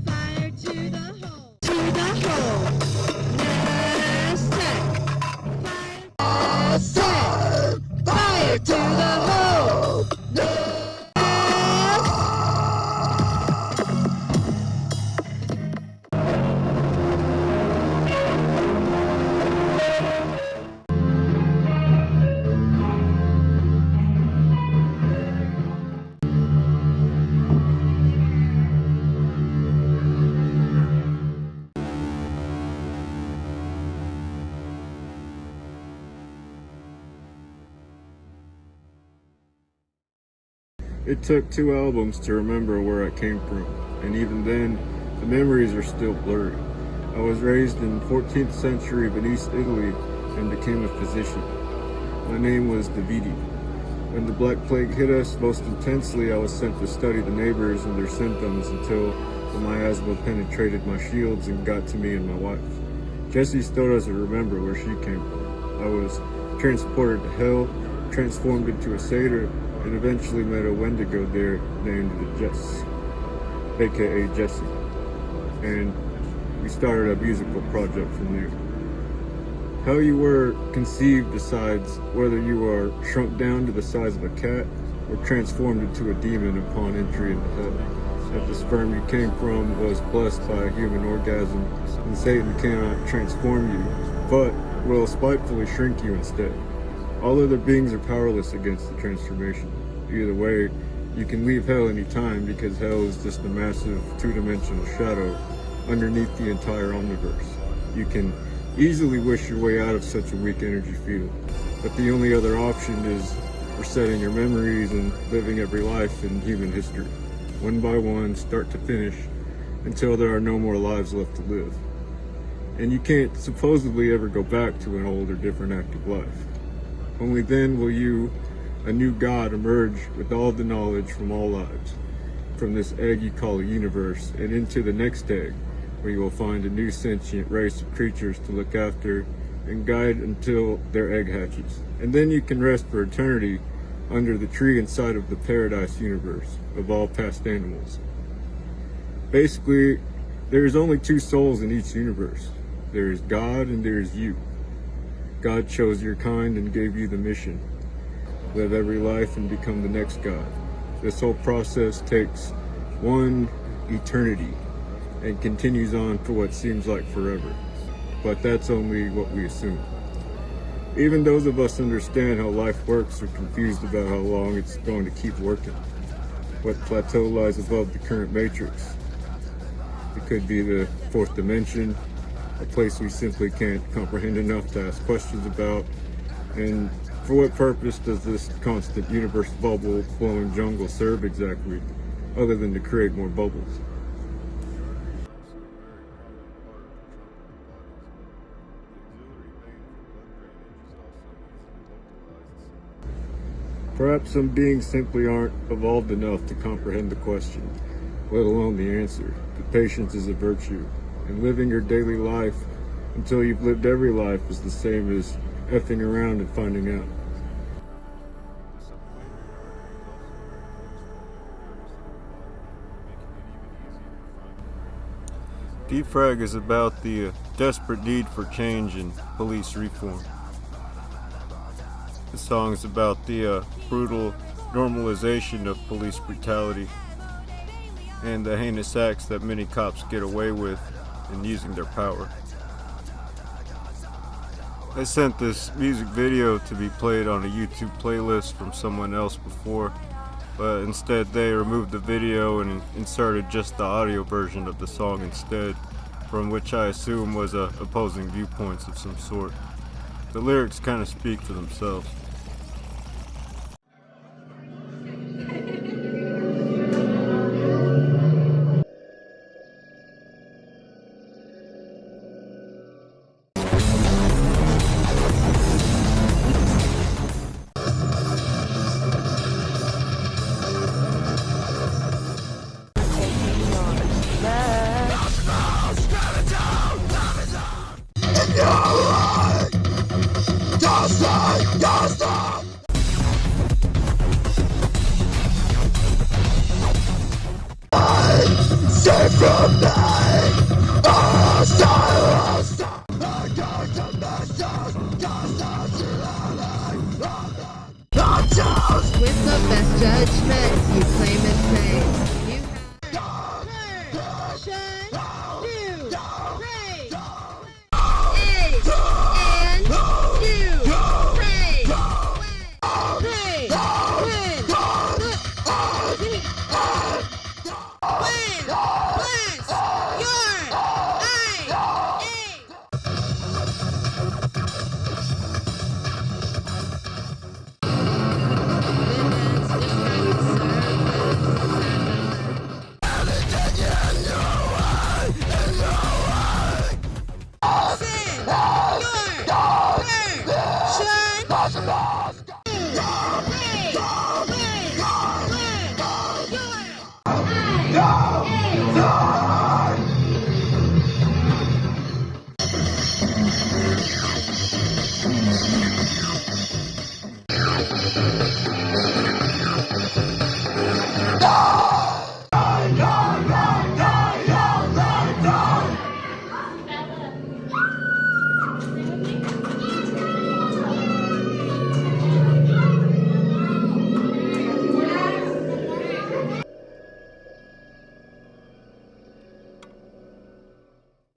Fire to the hole. To the hole. Nest set. Fire. Set. Fire to the hole. Nest. It took 2 albums to remember where I came from, and even then, the memories are still blurry. I was raised in 14th century Venice, Italy, and became a physician. My name was Davidi. When the Black Plague hit us most intensely, I was sent to study the neighbors and their symptoms until the miasma penetrated my shields and got to me and my wife. Jessie still doesn't remember where she came from. I was transported to hell, transformed into a satyr, and eventually met a Wendigo there named the Jess, aka Jessie. And we started a musical project from there. How you were conceived decides whether you are shrunk down to the size of a cat or transformed into a demon upon entry into hell. If the sperm you came from was blessed by a human orgasm, then Satan cannot transform you, but will spitefully shrink you instead. All other beings are powerless against the transformation. Either way, you can leave hell anytime because hell is just a massive 2-dimensional shadow underneath the entire omniverse. You can easily wish your way out of such a weak energy field, but the only other option is resetting your memories and living every life in human history, one by one, start to finish, until there are no more lives left to live. And you can't supposedly ever go back to an old or different active life. Only then will you, a new God, emerge with all the knowledge from all lives. from this egg you call a universe and into the next egg, where you will find a new sentient race of creatures to look after and guide until their egg hatches. And then you can rest for eternity under the tree inside of the paradise universe of all past animals. Basically, there is only two souls in each universe. There is God and there is you. God chose your kind and gave you the mission. Live every life and become the next God. This whole process takes one eternity and continues on for what seems like forever. But that's only what we assume. Even those of us understand how life works are confused about how long it's going to keep working. What plateau lies above the current matrix? It could be the fourth dimension, a place we simply can't comprehend enough to ask questions about. And for what purpose does this constant universe bubble blowing jungle serve exactly, other than to create more bubbles? Perhaps some beings simply aren't evolved enough to comprehend the question, let alone the answer. But patience is a virtue, and living your daily life until you've lived every life is the same as effing around and finding out. Defrag is about the desperate need for change and police reform. The song is about the brutal normalization of police brutality and the heinous acts that many cops get away with in using their power. I sent this music video to be played on a YouTube playlist from someone else before, but instead they removed the video and inserted just the audio version of the song instead, from which I assume was opposing viewpoints of some sort. The lyrics kind of speak for themselves. With the best judgment, you claim and say you have permission to pray. And you pray. Pray when bless your eye.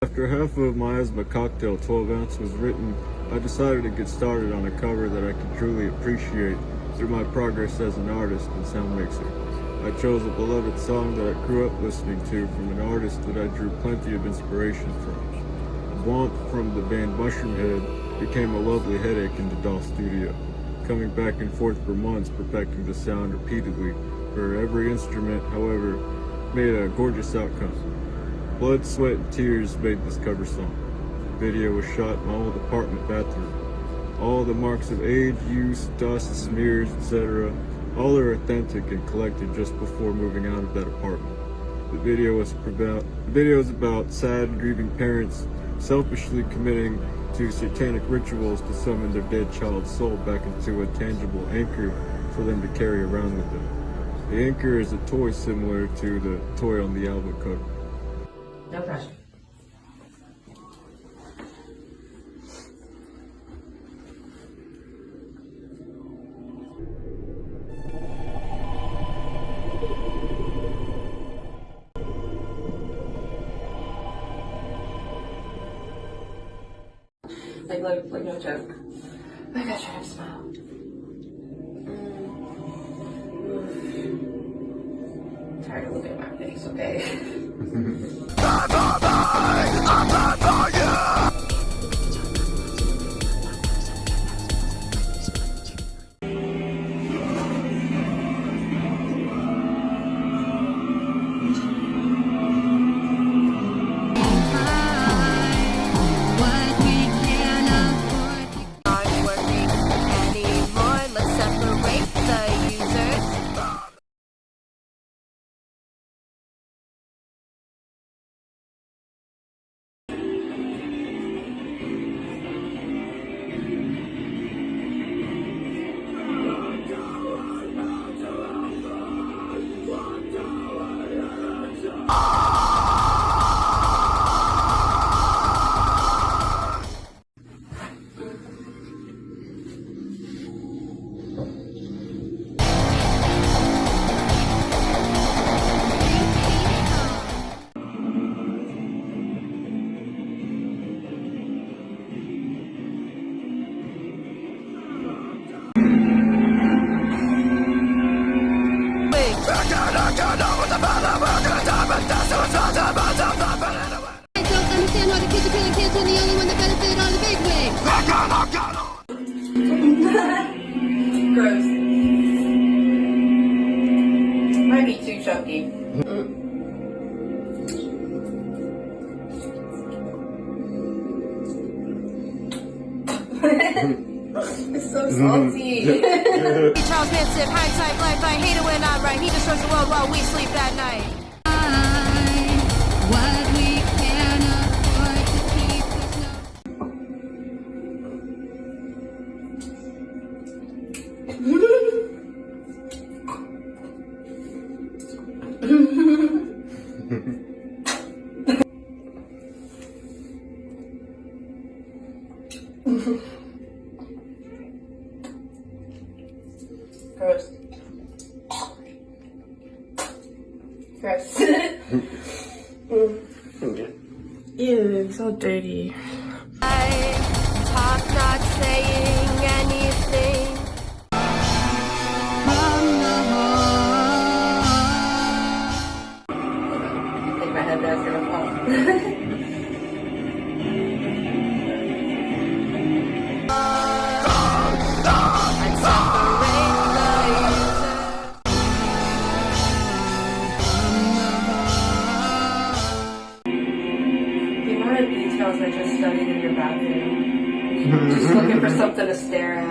After half of my asthma cocktail 12 ounce was written, I decided to get started on a cover that I could truly appreciate through my progress as an artist and sound mixer. I chose a beloved song that I grew up listening to from an artist that I drew plenty of inspiration from. Womp from the band Mushroomhead became a lovely headache in the DAW studio, coming back and forth for months perfecting the sound repeatedly, for every instrument, however, made a gorgeous outcome. Blood, sweat, and tears made this cover song. The video was shot in my old apartment bathroom. All the marks of age, use, dust, smears, etc. All are authentic and collected just before moving out of that apartment. The video is about sad, grieving parents selfishly committing to satanic rituals to summon their dead child's soul back into a tangible anchor for them to carry around with them. The anchor is a toy similar to the toy on the album cover. No pressure. Like no joke. I gotta try to smile. Tired of looking at my face, okay? Gross. Might be too chunky. It's so salty. Charles Manson, hindsight, blind, I hate it when I'm right. He destroys the world while we sleep at night. What we can afford to keep us Gross. Gross. Ew, so dirty. I talk not saying anything from the heart. I think my headband's gonna fall. Details I just studied in your bathroom. Just looking for something to stare at.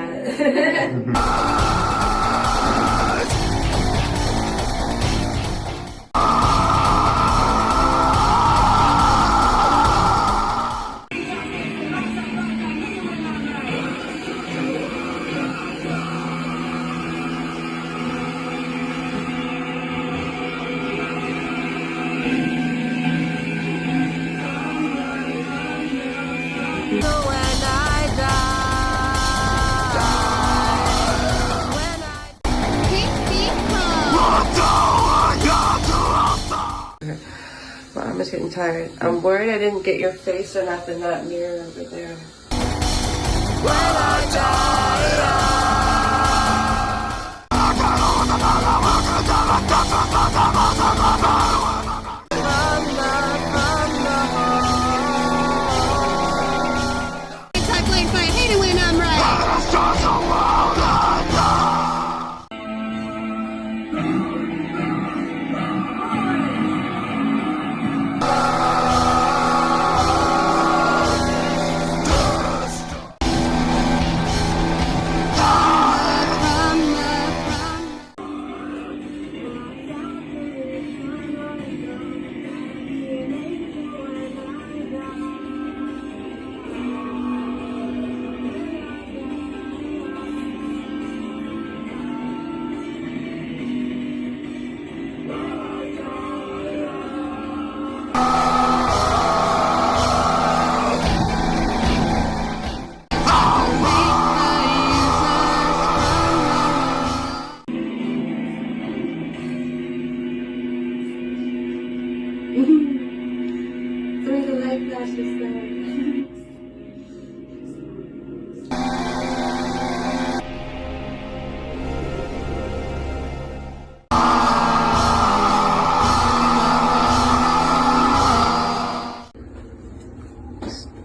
Wow, I'm just getting tired. I'm worried I didn't get your face enough in that mirror over there. When I talk like I hate it when I'm right. life flashes there.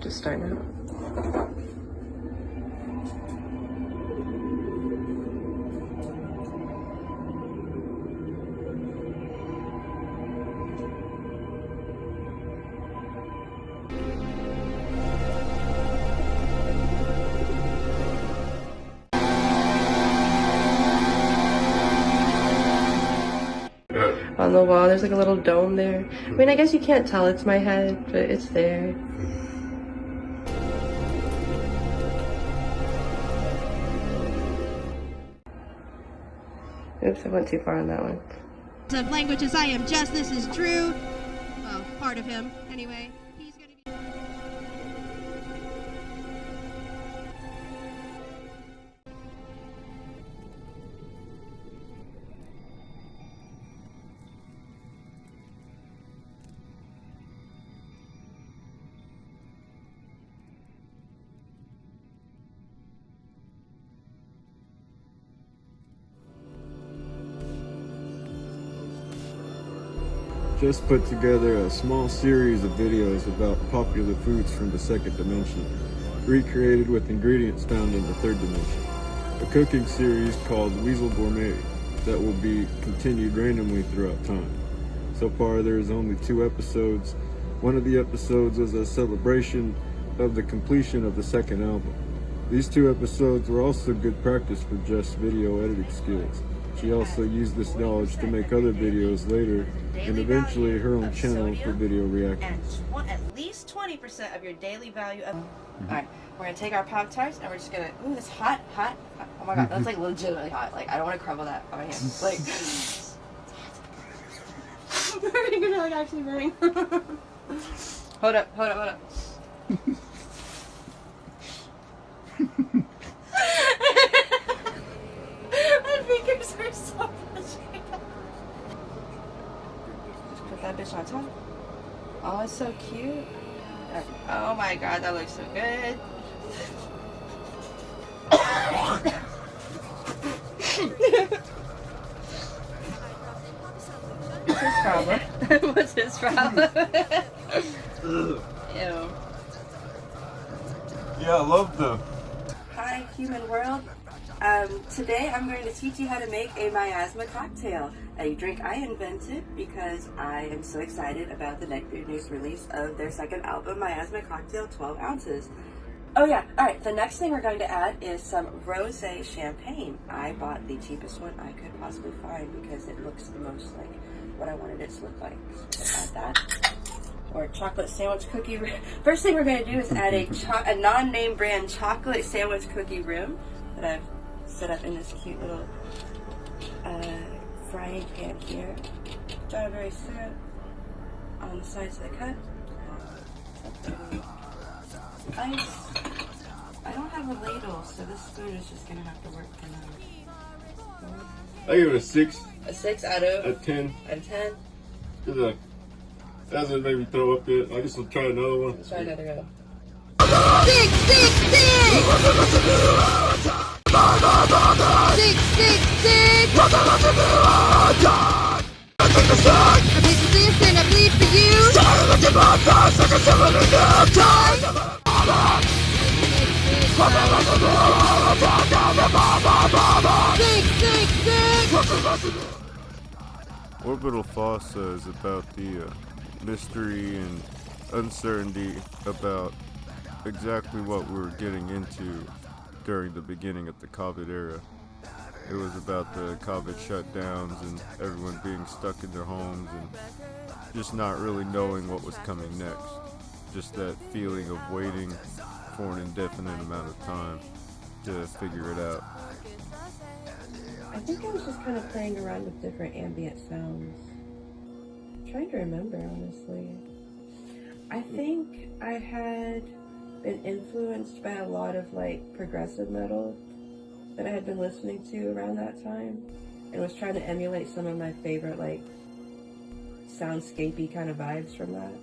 Just starting out. On the wall, there's like a little dome there. I mean, I guess you can't tell it's my head, but it's there. Oops, I went too far on that one. Of languages, I am Jess, this is Drew. Well, part of him, anyway. He's gonna be... Just put together a small series of videos about popular foods from the second dimension, recreated with ingredients found in the third dimension. A cooking series called Weasel Gourmet that will be continued randomly throughout time. So far there is only 2 episodes. One of the episodes was a celebration of the completion of the second album. These 2 episodes were also good practice for Jess' video editing skills. She also used this knowledge to make other videos later, and eventually her own channel for video reactions. And at least 20% of your daily value of... Alright, we're gonna take our Pop-Tarts and we're just gonna... Ooh, it's hot, hot. Oh my god, that's like legitimately hot. Like, I don't want to crumble that on my hands. Like... I'm burning, you're like actually burning. Hold up, hold up, hold up. My fingers are so much. Just put that bitch on top. Oh, it's so cute. Oh my god, that looks so good. What's his problem? What's his problem? Ew. Yeah, I love them. Hi, human world. Today I'm going to teach you how to make a miasma cocktail, a drink I invented because I am so excited about the Neckbeard Noose release of their second album, Miasma Cocktail 12 ounces. Oh yeah, alright, the next thing we're going to add is some rosé champagne. I bought the cheapest one I could possibly find because it looks the most like what I wanted it to look like. So add that. Or chocolate sandwich cookie. First thing we're going to do is add a non-name brand chocolate sandwich cookie rim that I've set up in this cute little frying pan here. Strawberry syrup on the sides of the cup. Ice. I don't have a ladle, so this spoon is just going to have to work for now. I give it a 6. A 6 out of? A 10. A 10? It hasn't made me throw up yet. I guess we'll try another one. Let's try another one. 6, 6, 6! 6, 6, 6! A piece of this and I bleed for you! 6, 6, 6! Orbital Fossa is about the mystery and uncertainty about exactly what we were getting into during the beginning of the COVID era. It was about the COVID shutdowns and everyone being stuck in their homes and just not really knowing what was coming next. Just that feeling of waiting for an indefinite amount of time to figure it out. I think I was just kind of playing around with different ambient sounds. I'm trying to remember, honestly. I think I had been influenced by a lot of like progressive metal that I had been listening to around that time and was trying to emulate some of my favorite like soundscapey kind of vibes from that.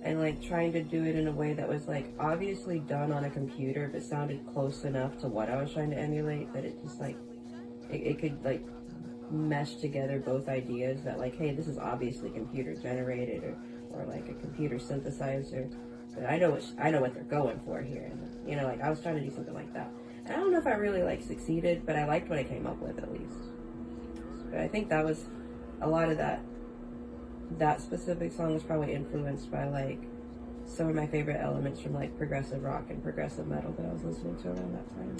and like trying to do it in a way that was like obviously done on a computer but sounded close enough to what I was trying to emulate that it just like it could like mesh together both ideas that like, hey, this is obviously computer generated or like a computer synthesizer, but I know what they're going for here, and you know, like I was trying to do something like that. And I don't know if I really like succeeded, but I liked what I came up with at least. But I think that was a lot of that specific song was probably influenced by like some of my favorite elements from like progressive rock and progressive metal that I was listening to around that time.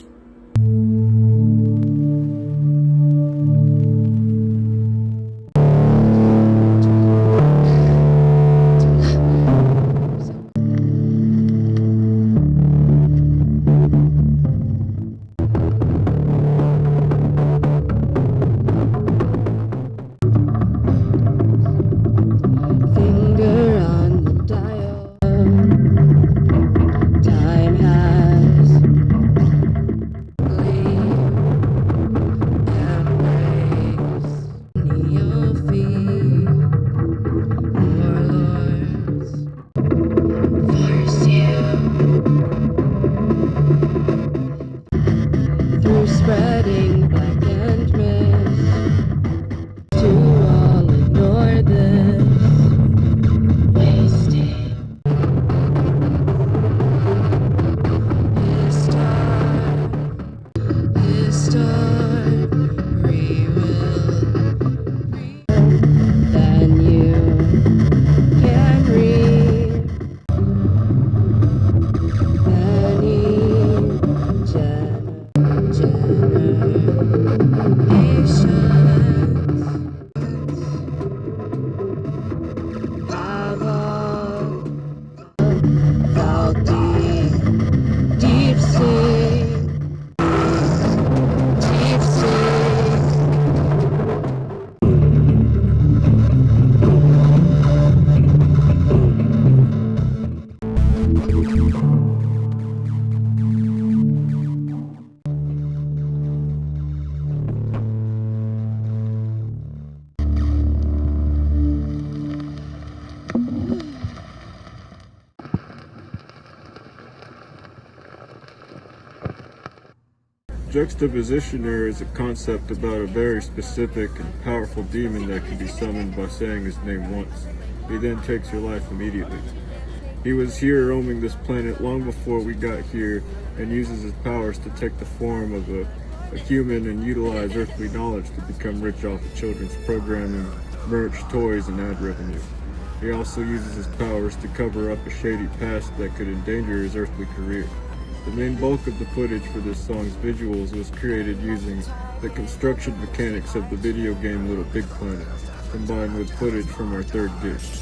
Juxtapositioner is a concept about a very specific and powerful demon that can be summoned by saying his name once. He then takes your life immediately. He was here roaming this planet long before we got here and uses his powers to take the form of a human and utilize earthly knowledge to become rich off of children's programming, merch, toys, and ad revenue. He also uses his powers to cover up a shady past that could endanger his earthly career. The main bulk of the footage for this song's visuals was created using the construction mechanics of the video game Little Big Planet, combined with footage from our third disc.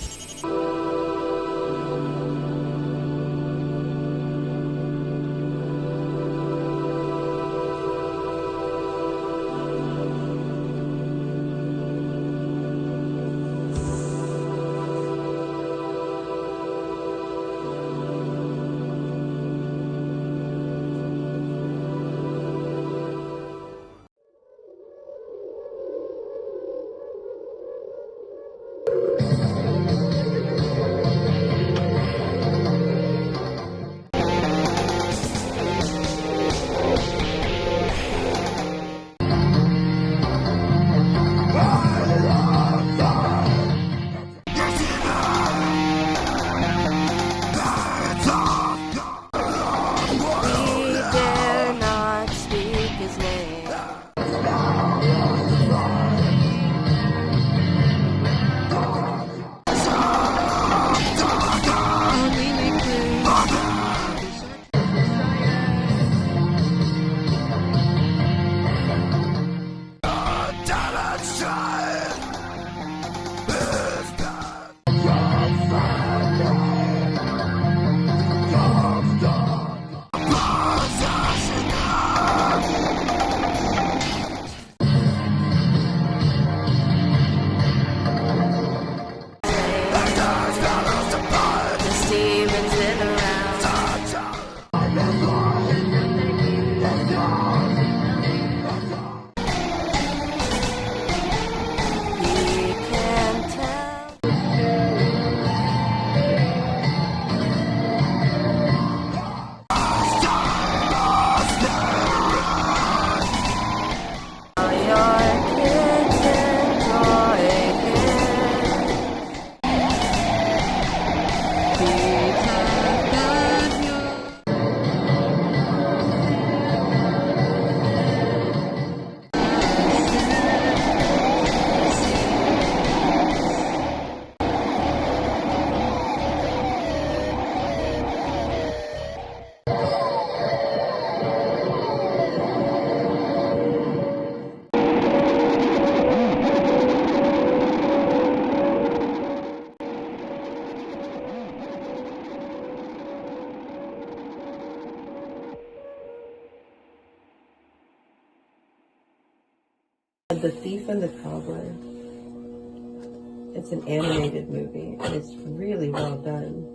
The Thief and the Cobbler. It's an animated movie, and it's really well done.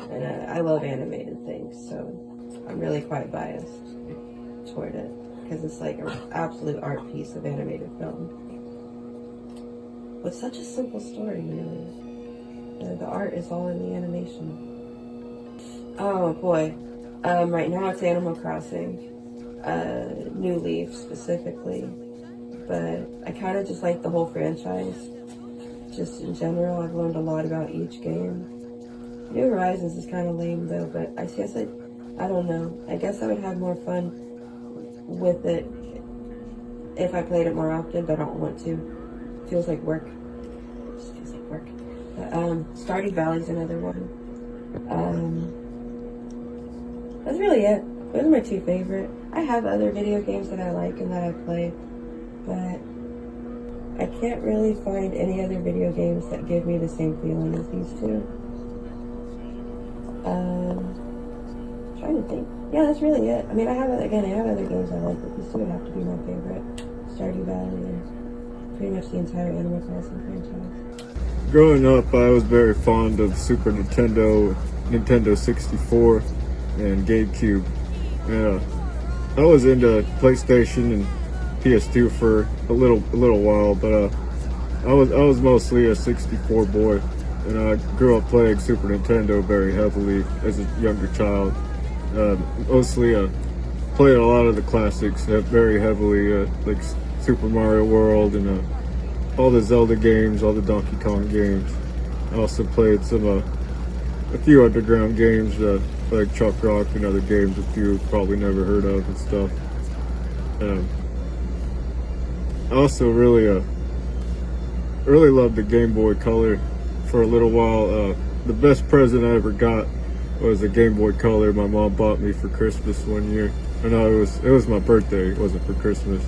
And I love animated things, so I'm really quite biased toward it, because it's like an absolute art piece of animated film. With such a simple story, really. The art is all in the animation. Oh boy. Right now it's Animal Crossing. New Leaf specifically. But I kind of just like the whole franchise. Just in general, I've learned a lot about each game. New Horizons is kind of lame though, but I guess I don't know. I guess I would have more fun with it if I played it more often, but I don't want to. It feels like work. It just feels like work. But, Stardew Valley's another one. That's really it. Those are my two favorite. I have other video games that I like and that I play, but I can't really find any other video games that give me the same feeling as these two. Trying to think. Yeah, that's really it. I mean, I have other games I like, but these two would have to be my favorite. Stardew Valley and pretty much the entire Animal Crossing franchise. Growing up, I was very fond of Super Nintendo, Nintendo 64, and GameCube. Yeah, I was into PlayStation and PS2 for a little while, but I was mostly a 64 boy, and I grew up playing Super Nintendo very heavily as a younger child. Mostly played a lot of the classics very heavily, like Super Mario World and all the Zelda games, all the Donkey Kong games. I also played a few underground games like Chuck Rock and other games that you probably never heard of and stuff. I also really loved the Game Boy Color for a little while. The best present I ever got was a Game Boy Color my mom bought me for Christmas one year. No, it was my birthday, it wasn't for Christmas.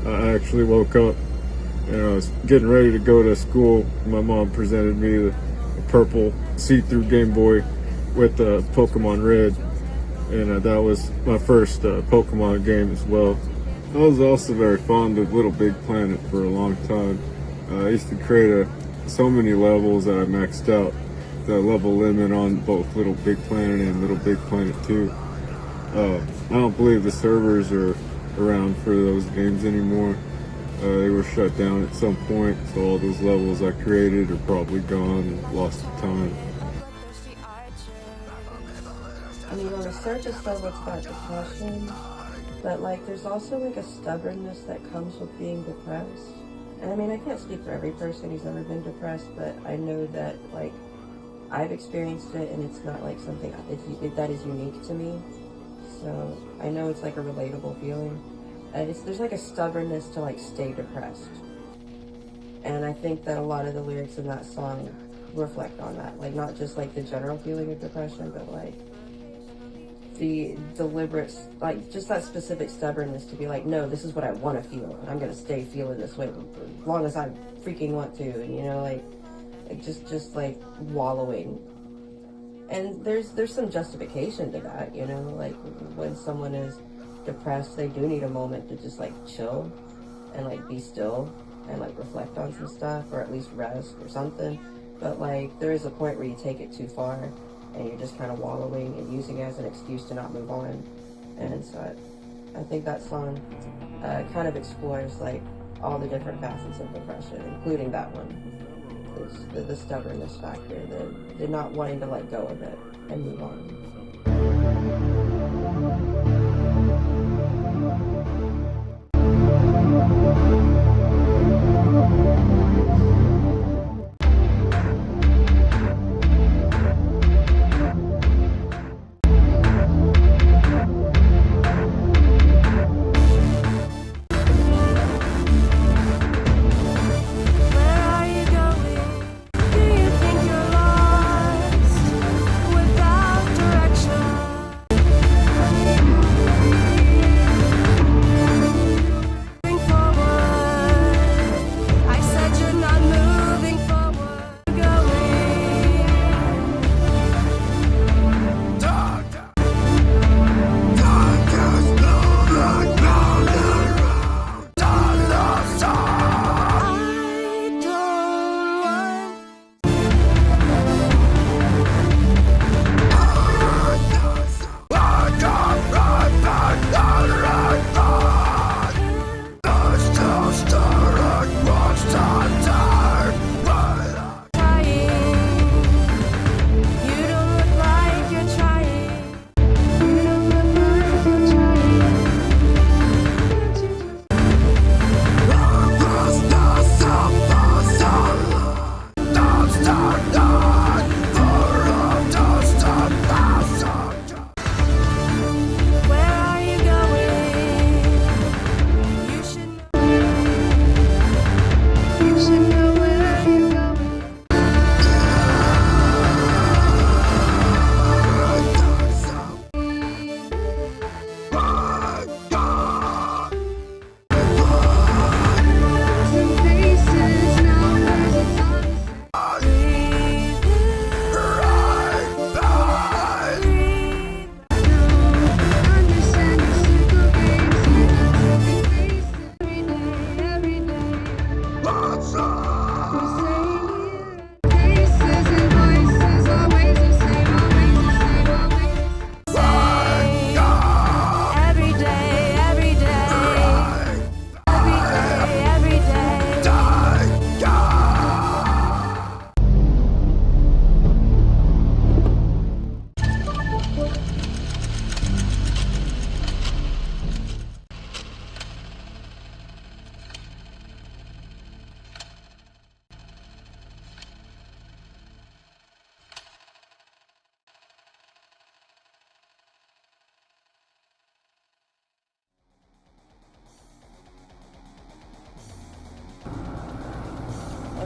I actually woke up and I was getting ready to go to school. My mom presented me a purple see-through Game Boy with Pokemon Red, and that was my first Pokemon game as well. I was also very fond of Little Big Planet for a long time. I used to create so many levels that I maxed out the level limit on both Little Big Planet and Little Big Planet 2. I don't believe the servers are around for those games anymore. They were shut down at some point, so all those levels I created are probably gone and lost to time. I mean, on the surface though, it's about depression, but like there's also like a stubbornness that comes with being depressed. And I mean, I can't speak for every person who's ever been depressed, but I know that like I've experienced it, and it's not like something that is unique to me. So I know it's like a relatable feeling. There's like a stubbornness to like stay depressed. And I think that a lot of the lyrics in that song reflect on that. Like not just like the general feeling of depression, but like the deliberate, like just that specific stubbornness to be like, no, this is what I want to feel, and I'm gonna stay feeling this way as long as I freaking want to, and you know, like just like wallowing. And there's some justification to that, you know, like when someone is depressed, they do need a moment to just like chill and like be still and like reflect on some stuff, or at least rest or something. But like there is a point where you take it too far and you're just kind of wallowing and using it as an excuse to not move on. And so I think that song kind of explores like all the different facets of depression, including that one. The stubbornness factor, the not wanting to let go of it and move on.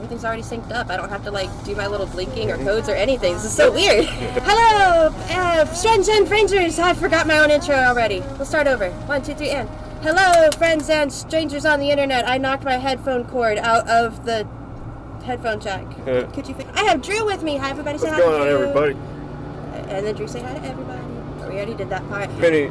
Everything's already synced up. I don't have to like do my little blinking or codes or anything. This is so weird. Hello, friends and strangers. I forgot my own intro already. We'll start over. 1, 2, 3, and hello, friends and strangers on the internet. I knocked my headphone cord out of the headphone jack. Could you? I have Drew with me. Hi, everybody. Say hi to Drew. What's going on, everybody? And then Drew, say hi to everybody. We already did that part.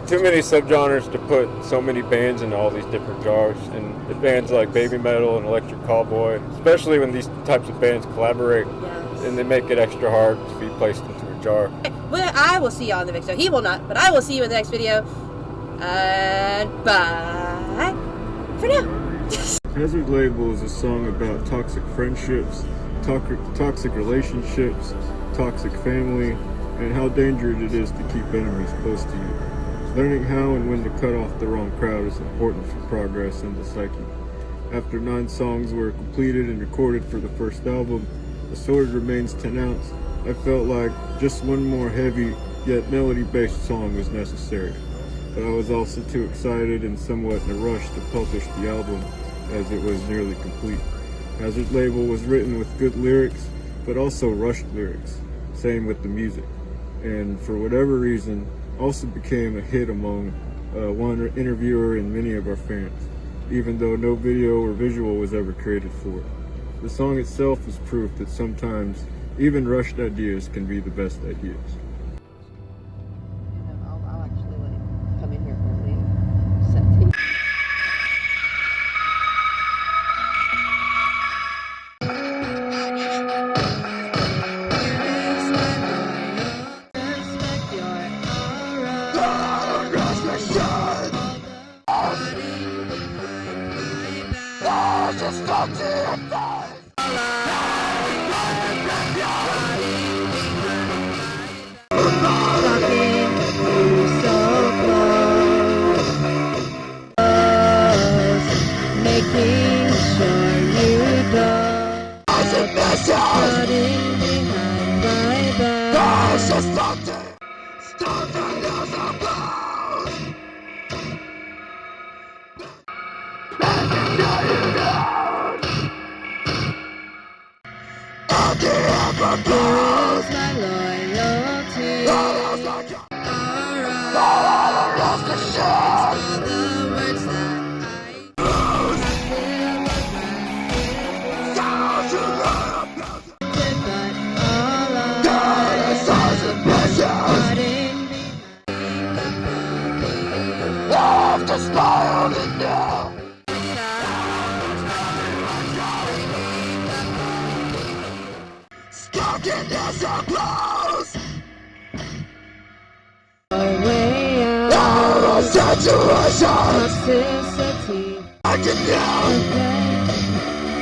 Too many subgenres to put so many bands into all these different genres, and the bands like baby metal and electric cowboy, especially when these types of bands collaborate, and they make it extra hard to be placed into a jar. Well, I will see y'all in the next video. He will not, but I will see you in the next video. And bye for now. Hazard Label is a song about toxic friendships, toxic relationships, toxic family, and how dangerous it is to keep enemies close to you. Learning how and when to cut off the wrong crowd is important for progress in the psyche. After 9 songs were completed and recorded for the first album, The Sword Remains 10 Ounce, I felt like just one more heavy yet melody-based song was necessary. But I was also too excited and somewhat in a rush to publish the album, as it was nearly complete. Hazard Label was written with good lyrics, but also rushed lyrics. Same with the music. And for whatever reason, also became a hit among one interviewer and many of our fans, even though no video or visual was ever created for it. The song itself is proof that sometimes even rushed ideas can be the best ideas. I'll actually like come in here early and set things.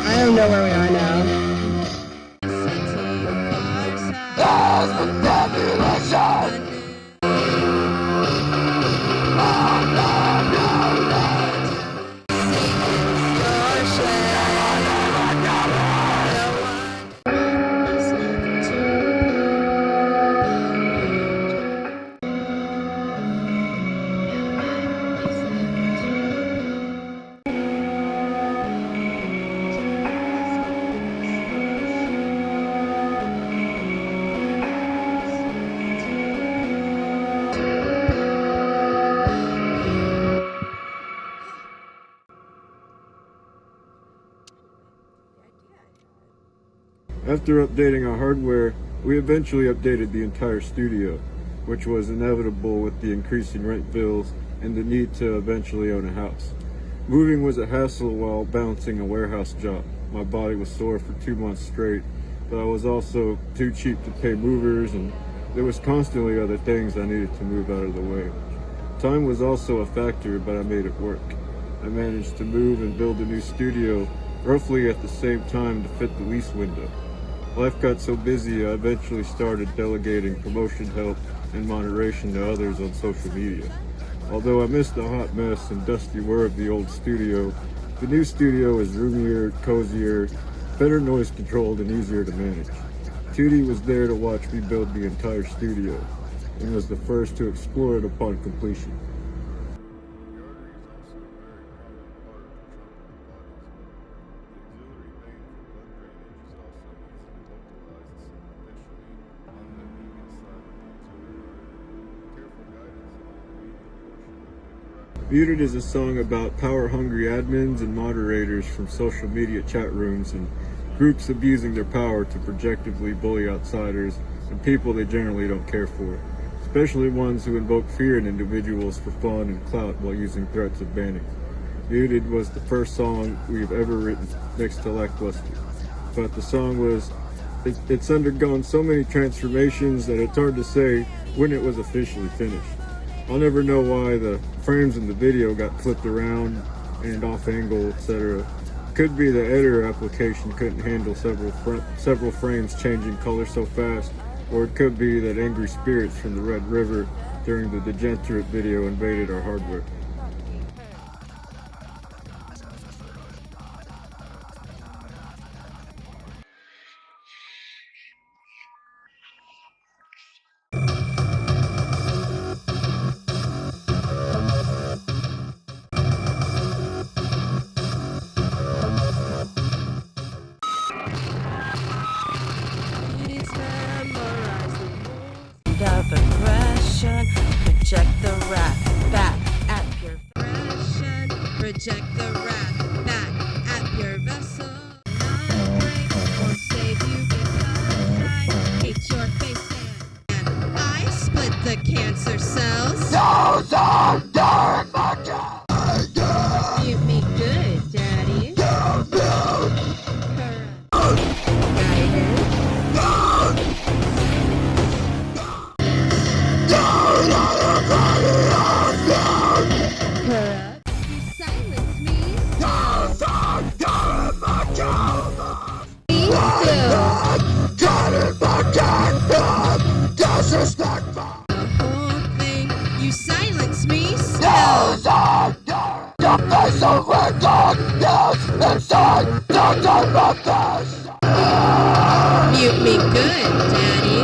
I don't know where we are now. After updating our hardware, we eventually updated the entire studio, which was inevitable with the increasing rent bills and the need to eventually own a house. Moving was a hassle while balancing a warehouse job. My body was sore for 2 months straight, but I was also too cheap to pay movers, and there was constantly other things I needed to move out of the way. Time was also a factor, but I made it work. I managed to move and build a new studio roughly at the same time to fit the lease window. Life got so busy, I eventually started delegating promotion help and moderation to others on social media. Although I missed the hot mess and dusty whir of the old studio, the new studio is roomier, cozier, better noise controlled, and easier to manage. Tootie was there to watch me build the entire studio, and was the first to explore it upon completion. Muted is a song about power-hungry admins and moderators from social media chat rooms and groups abusing their power to projectively bully outsiders and people they generally don't care for, especially ones who invoke fear in individuals for fun and clout while using threats of banning. Muted was the first song we've ever written next to Lackluster, but the song it's undergone so many transformations that it's hard to say when it was officially finished. I'll never know why the frames in the video got flipped around and off angle, etc. Could be the editor application couldn't handle several frames changing color so fast, or it could be that angry spirits from the Red River during the Degenerate video invaded our hardware. Of aggression, project the wrath back at your aggression, project the wrath back at your vessel. Not break or save you because I hate your face and I split the cancer cells. Mute me good, Daddy. You silence me still. Mute me good, Daddy.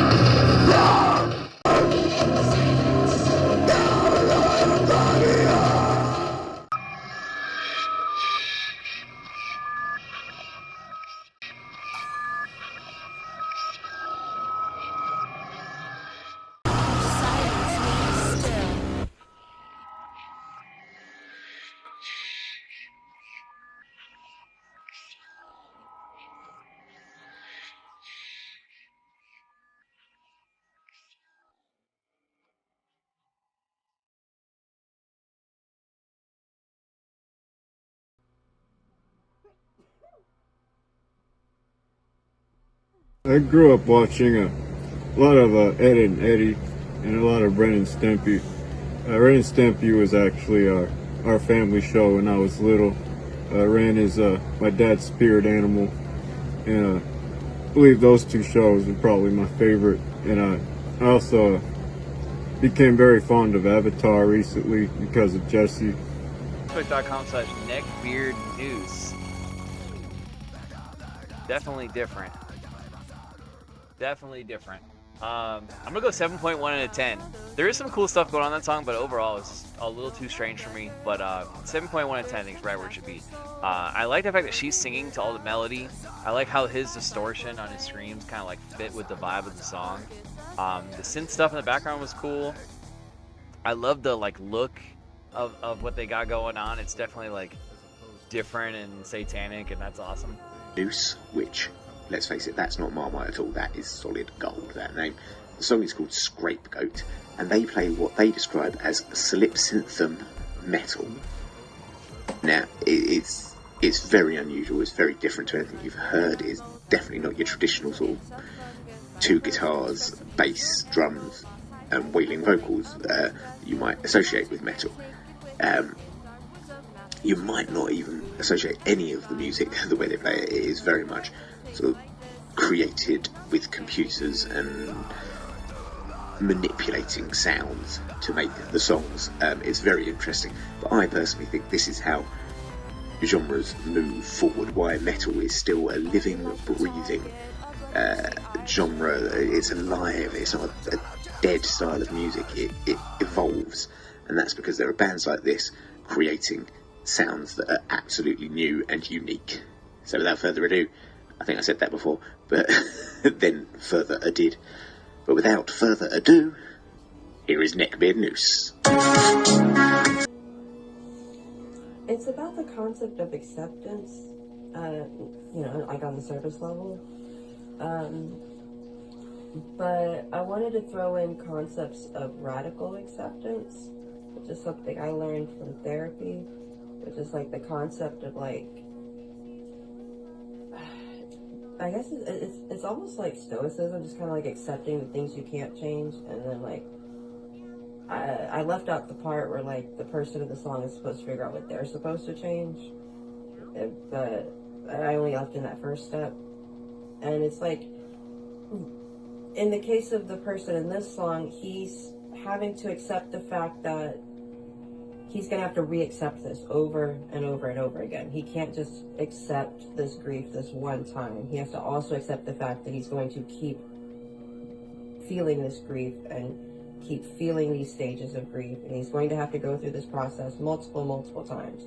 I grew up watching a lot of Ed and Eddie and a lot of Ren and Stimpy. Ren and Stimpy was actually our family show when I was little. Ren is my dad's spirit animal, and I believe those two shows are probably my favorite. And I also became very fond of Avatar recently because of Jesse. Facebook.com/Neckbeard Noose. Definitely different. Definitely different. I'm gonna go 7.1 out of 10. There is some cool stuff going on in that song, but overall it's just a little too strange for me. But 7.1 out of 10 I think is right where it should be. I like the fact that she's singing to all the melody. I like how his distortion on his screams kind of like fit with the vibe of the song. The synth stuff in the background was cool. I love the like look of what they got going on. It's definitely like different and satanic, and that's awesome. Noose, which, let's face it, that's not Marmite at all. That is solid gold, that name. The song is called Scapegoat, and they play what they describe as slip-synthum metal. Now, it's very unusual. It's very different to anything you've heard. It's definitely not your traditional sort of two guitars, bass, drums, and wailing vocals you might associate with metal. You might not even associate any of the music the way they play it. It is very much sort of created with computers and manipulating sounds to make the songs. It's very interesting, but I personally think this is how genres move forward, why metal is still a living, breathing genre. It's alive, it's not a dead style of music. It evolves, and that's because there are bands like this creating sounds that are absolutely new and unique. So without further ado, I think I said that before, but then further adid. But without further ado, here is Neckbeard Noose. It's about the concept of acceptance, you know, like on the surface level. But I wanted to throw in concepts of radical acceptance, which is something I learned from therapy, which is like the concept of like, I guess it's almost like stoicism, just kind of like accepting the things you can't change, and then like, I left out the part where like the person in the song is supposed to figure out what they're supposed to change, but I only left in that first step. And it's like, in the case of the person in this song, he's having to accept the fact that he's gonna have to re-accept this over and over and over again. He can't just accept this grief this one time. He has to also accept the fact that he's going to keep feeling this grief and keep feeling these stages of grief, and he's going to have to go through this process multiple times,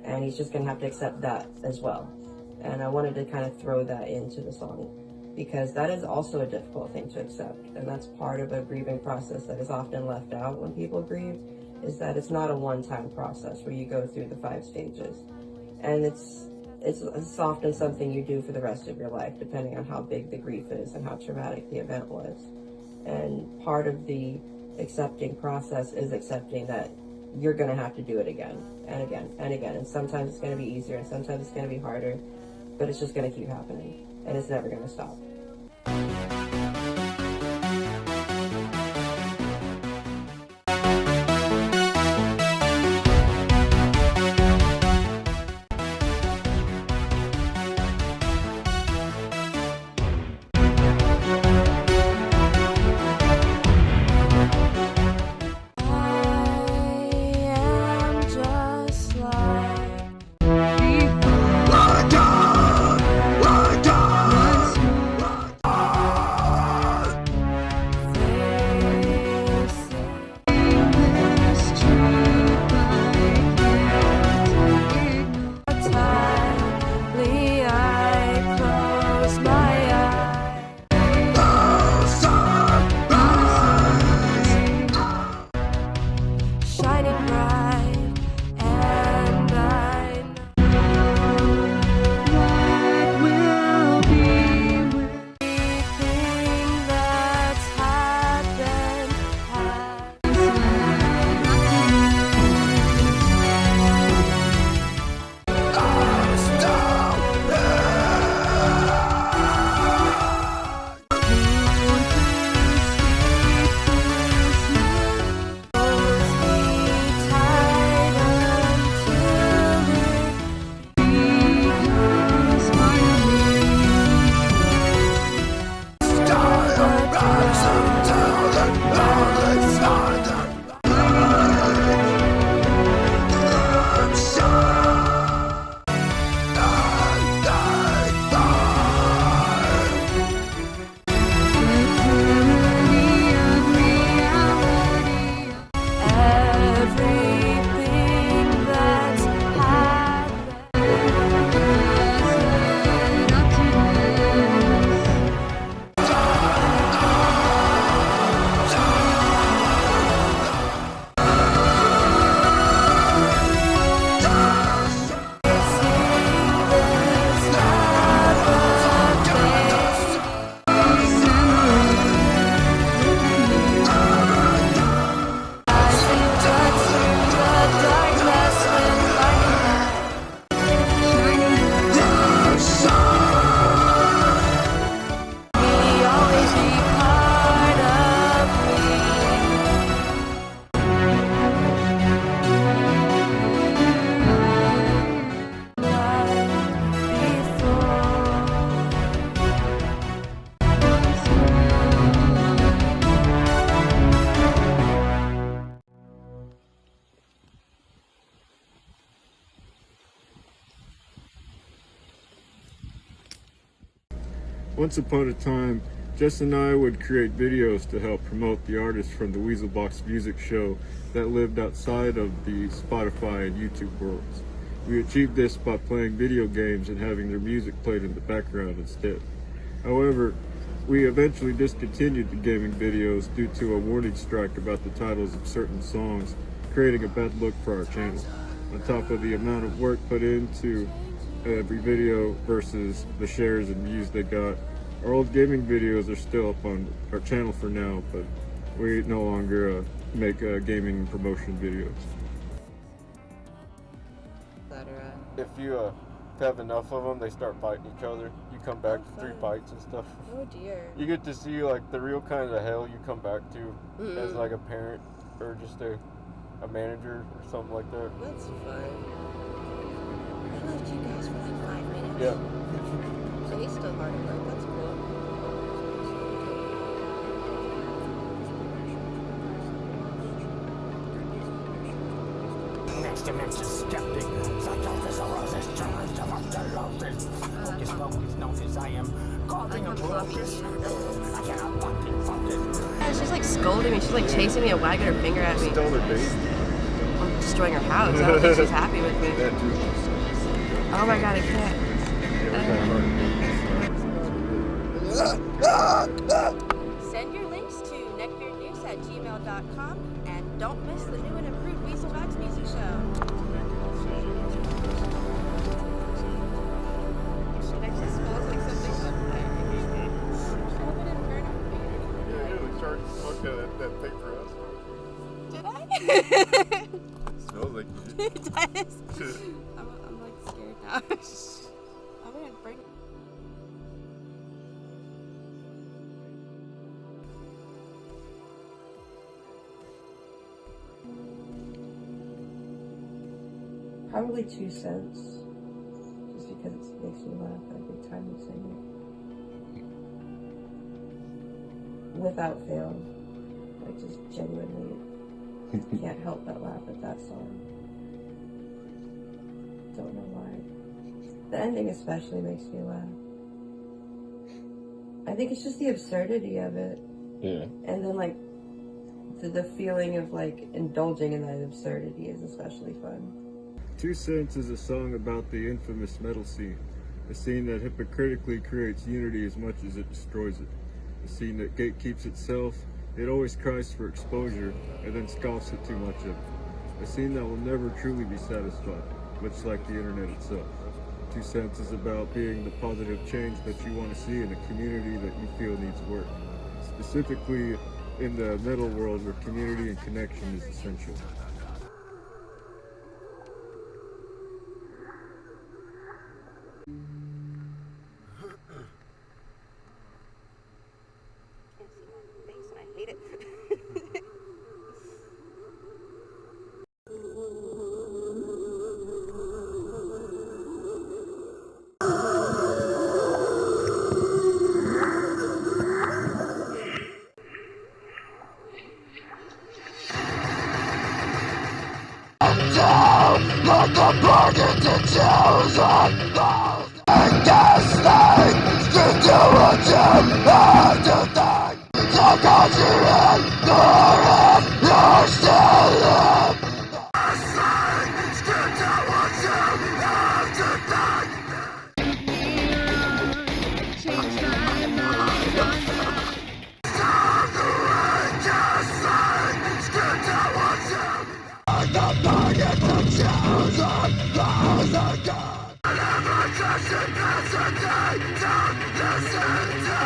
and he's just going to have to accept that as well. And I wanted to kind of throw that into the song, because that is also a difficult thing to accept, and that's part of a grieving process that is often left out when people grieve, is that it's not a one-time process where you go through the 5 stages, and it's often something you do for the rest of your life, depending on how big the grief is and how traumatic the event was. And part of the accepting process is accepting that you're going to have to do it again and again and again. And sometimes it's going to be easier and sometimes it's going to be harder, but it's just going to keep happening and it's never going to stop. Once upon a time, Jess and I would create videos to help promote the artists from the Weaselbox music show that lived outside of the Spotify and YouTube worlds. We achieved this by playing video games and having their music played in the background instead. However, we eventually discontinued the gaming videos due to a warning strike about the titles of certain songs, creating a bad look for our channel. on top of the amount of work put into every video versus the shares and views they got. Our old gaming videos are still up on our channel for now, but we no longer make gaming promotion videos. If you have enough of them, they start fighting each other. You come back to 3 fights and stuff. Oh dear. You get to see like the real kind of hell you come back to as like a parent or just a manager or something like that. That's fun. I left you guys for like 5 minutes. Yeah. So he's still hard at work. That's cool. Next dimension skeptic, psychosis or resistance, tuberculosis. Focus, focus, notice I am causing a focus. I cannot fucking focus. Yeah, she's like scolding me. She's like chasing me and wagging her finger at me. Stole her base. I'm destroying her house. I don't think she's happy with me. That too. Oh my god, I can't. Send your links to neckbeardnoose@gmail.com and don't miss the new and improved Weasel Wax music show. It actually smells like something up there. I hope it didn't burn up. Yeah, they charged that thing for us. Did I? Smells like you did. It does. I'm like scared now. I'm gonna bring. Probably 2 cents, just because it makes me laugh every time you sing it. Without fail, like just genuinely can't help but laugh at that song. Don't know why. The ending especially makes me laugh. I think it's just the absurdity of it. Yeah. And then like the feeling of like indulging in that absurdity is especially fun. 2 Cents is a song about the infamous metal scene, a scene that hypocritically creates unity as much as it destroys it, a scene that gatekeeps itself, it always cries for exposure, and then scoffs at too much of it, a scene that will never truly be satisfied, much like the internet itself. 2 Cents is about being the positive change that you want to see in a community that you feel needs work, specifically in the metal world where community and connection is essential. Like a bargain to choose and gaslight, still do what you have to think. So got you ignorant, you're still in. Gaslight, still do what you have to think. Change my mind. Stop the way, gaslight, still do what you like a bargain to choose as a god. Whatever question hesitate, don't listen to.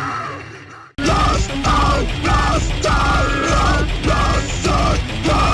Lost out, lost out, lost out.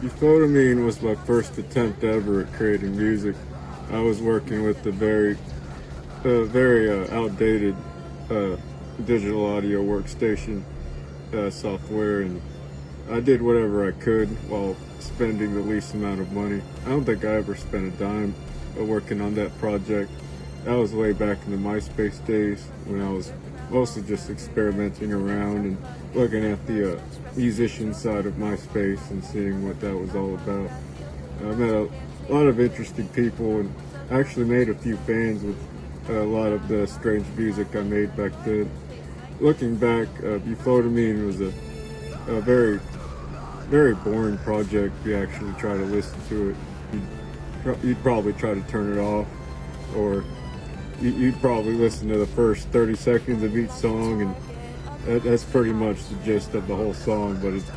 Euphonamine was my first attempt ever at creating music. I was working with the very outdated digital audio workstation software, and I did whatever I could while spending the least amount of money. I don't think I ever spent a dime working on that project. That was way back in the MySpace days when I was mostly just experimenting around and looking at the musician side of MySpace and seeing what that was all about. I met a lot of interesting people and actually made a few fans with a lot of the strange music I made back then. Looking back, Euphonamine was a very, very boring project if you actually try to listen to it. You'd probably try to turn it off, or you'd probably listen to the first 30 seconds of each song, and that's pretty much the gist of the whole song, but it's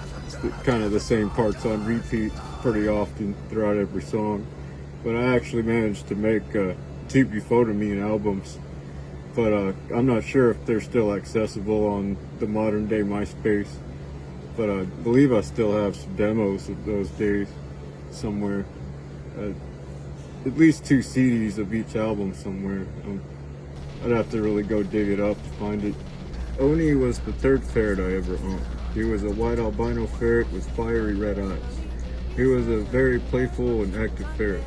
kind of the same parts on repeat pretty often throughout every song. But I actually managed to make 2 Euphonamine albums, but I'm not sure if they're still accessible on the modern day MySpace, but I believe I still have some demos of those days somewhere. At least 2 CDs of each album somewhere. I'd have to really go dig it up to find it. Oni was the 3rd ferret I ever owned. He was a white albino ferret with fiery red eyes. He was a very playful and active ferret,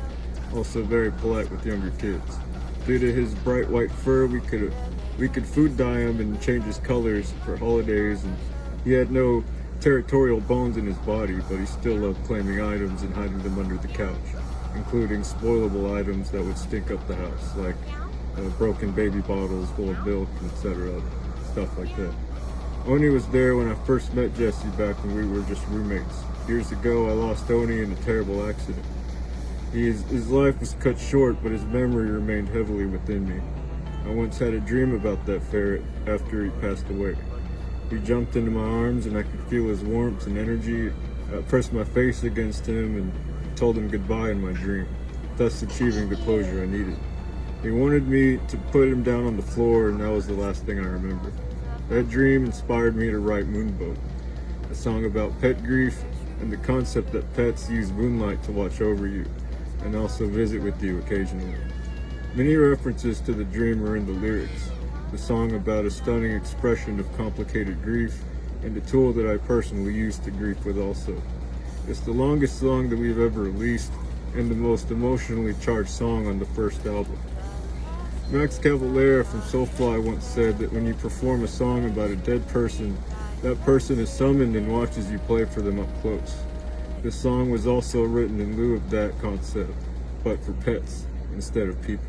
also very polite with younger kids. Due to his bright white fur, we could food dye him and change his colors for holidays, and he had no territorial bones in his body, but he still loved claiming items and hiding them under the couch, including spoilable items that would stink up the house, like broken baby bottles full of milk, etc., stuff like that. Oni was there when I first met Jesse back when we were just roommates. Years ago, I lost Oni in a terrible accident. His life was cut short, but his memory remained heavily within me. I once had a dream about that ferret after he passed away. He jumped into my arms and I could feel his warmth and energy. I pressed my face against him and told him goodbye in my dream, thus achieving the closure I needed. He wanted me to put him down on the floor, and that was the last thing I remember. That dream inspired me to write Moonboat, a song about pet grief and the concept that pets use moonlight to watch over you and also visit with you occasionally. Many references to the dream are in the lyrics, the song about a stunning expression of complicated grief and a tool that I personally use to grieve with also. It's the longest song that we've ever released and the most emotionally charged song on the first album. Max Cavalera from Soulfly once said that when you perform a song about a dead person, that person is summoned and watches you play for them up close. This song was also written in lieu of that concept, but for pets instead of people.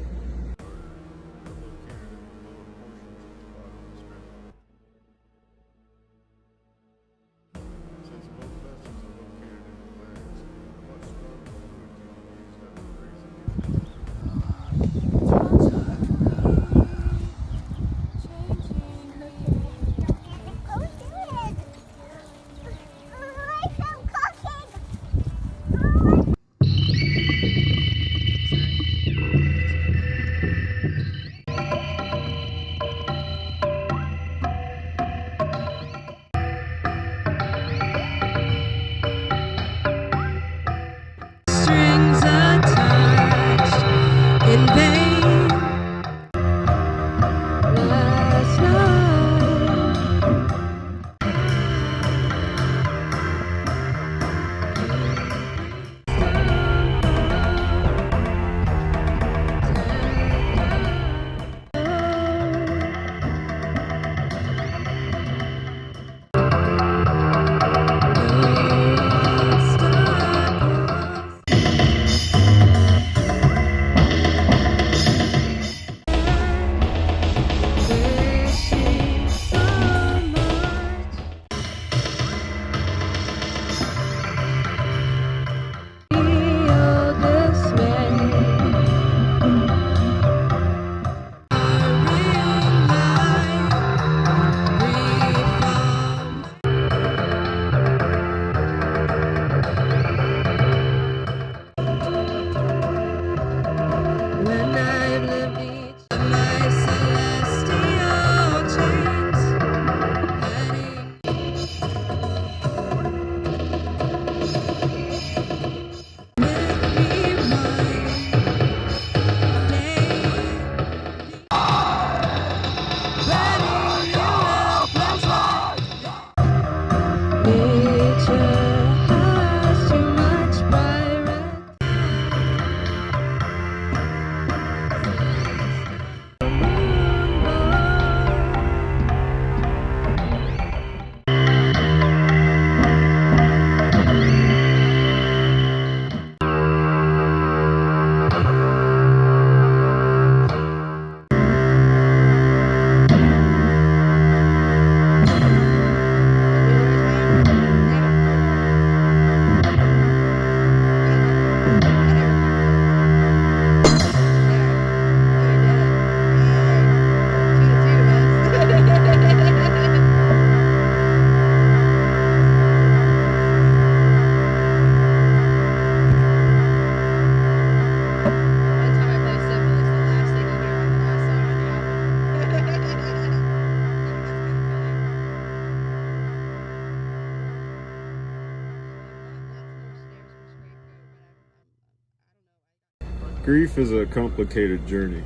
Grief is a complicated journey.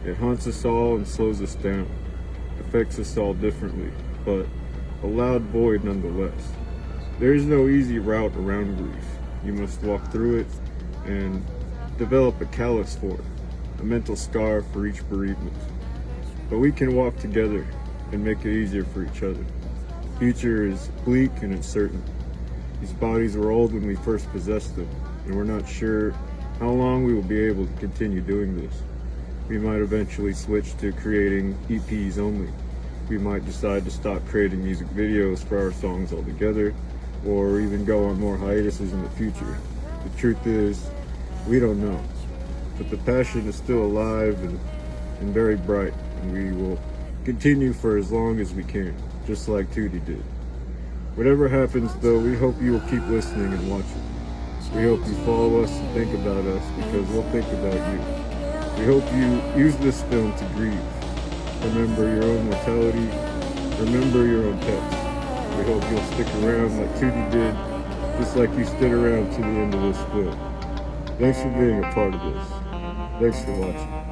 It haunts us all and slows us down, affects us all differently, but a loud void nonetheless. There is no easy route around grief. You must walk through it and develop a callus for it, a mental scar for each bereavement. But we can walk together and make it easier for each other. The future is bleak and uncertain. These bodies were old when we first possessed them, and we're not sure how long we will be able to continue doing this. We might eventually switch to creating EPs only. We might decide to stop creating music videos for our songs altogether, or even go on more hiatuses in the future. The truth is, we don't know. But the passion is still alive and very bright, and we will continue for as long as we can, just like Tootie did. Whatever happens though, we hope you will keep listening and watching. We hope you follow us and think about us, because we'll think about you. We hope you use this film to grieve. Remember your own mortality. Remember your own pets. We hope you'll stick around like Tootie did, just like you stood around to the end of this film. Thanks for being a part of this. Thanks for watching.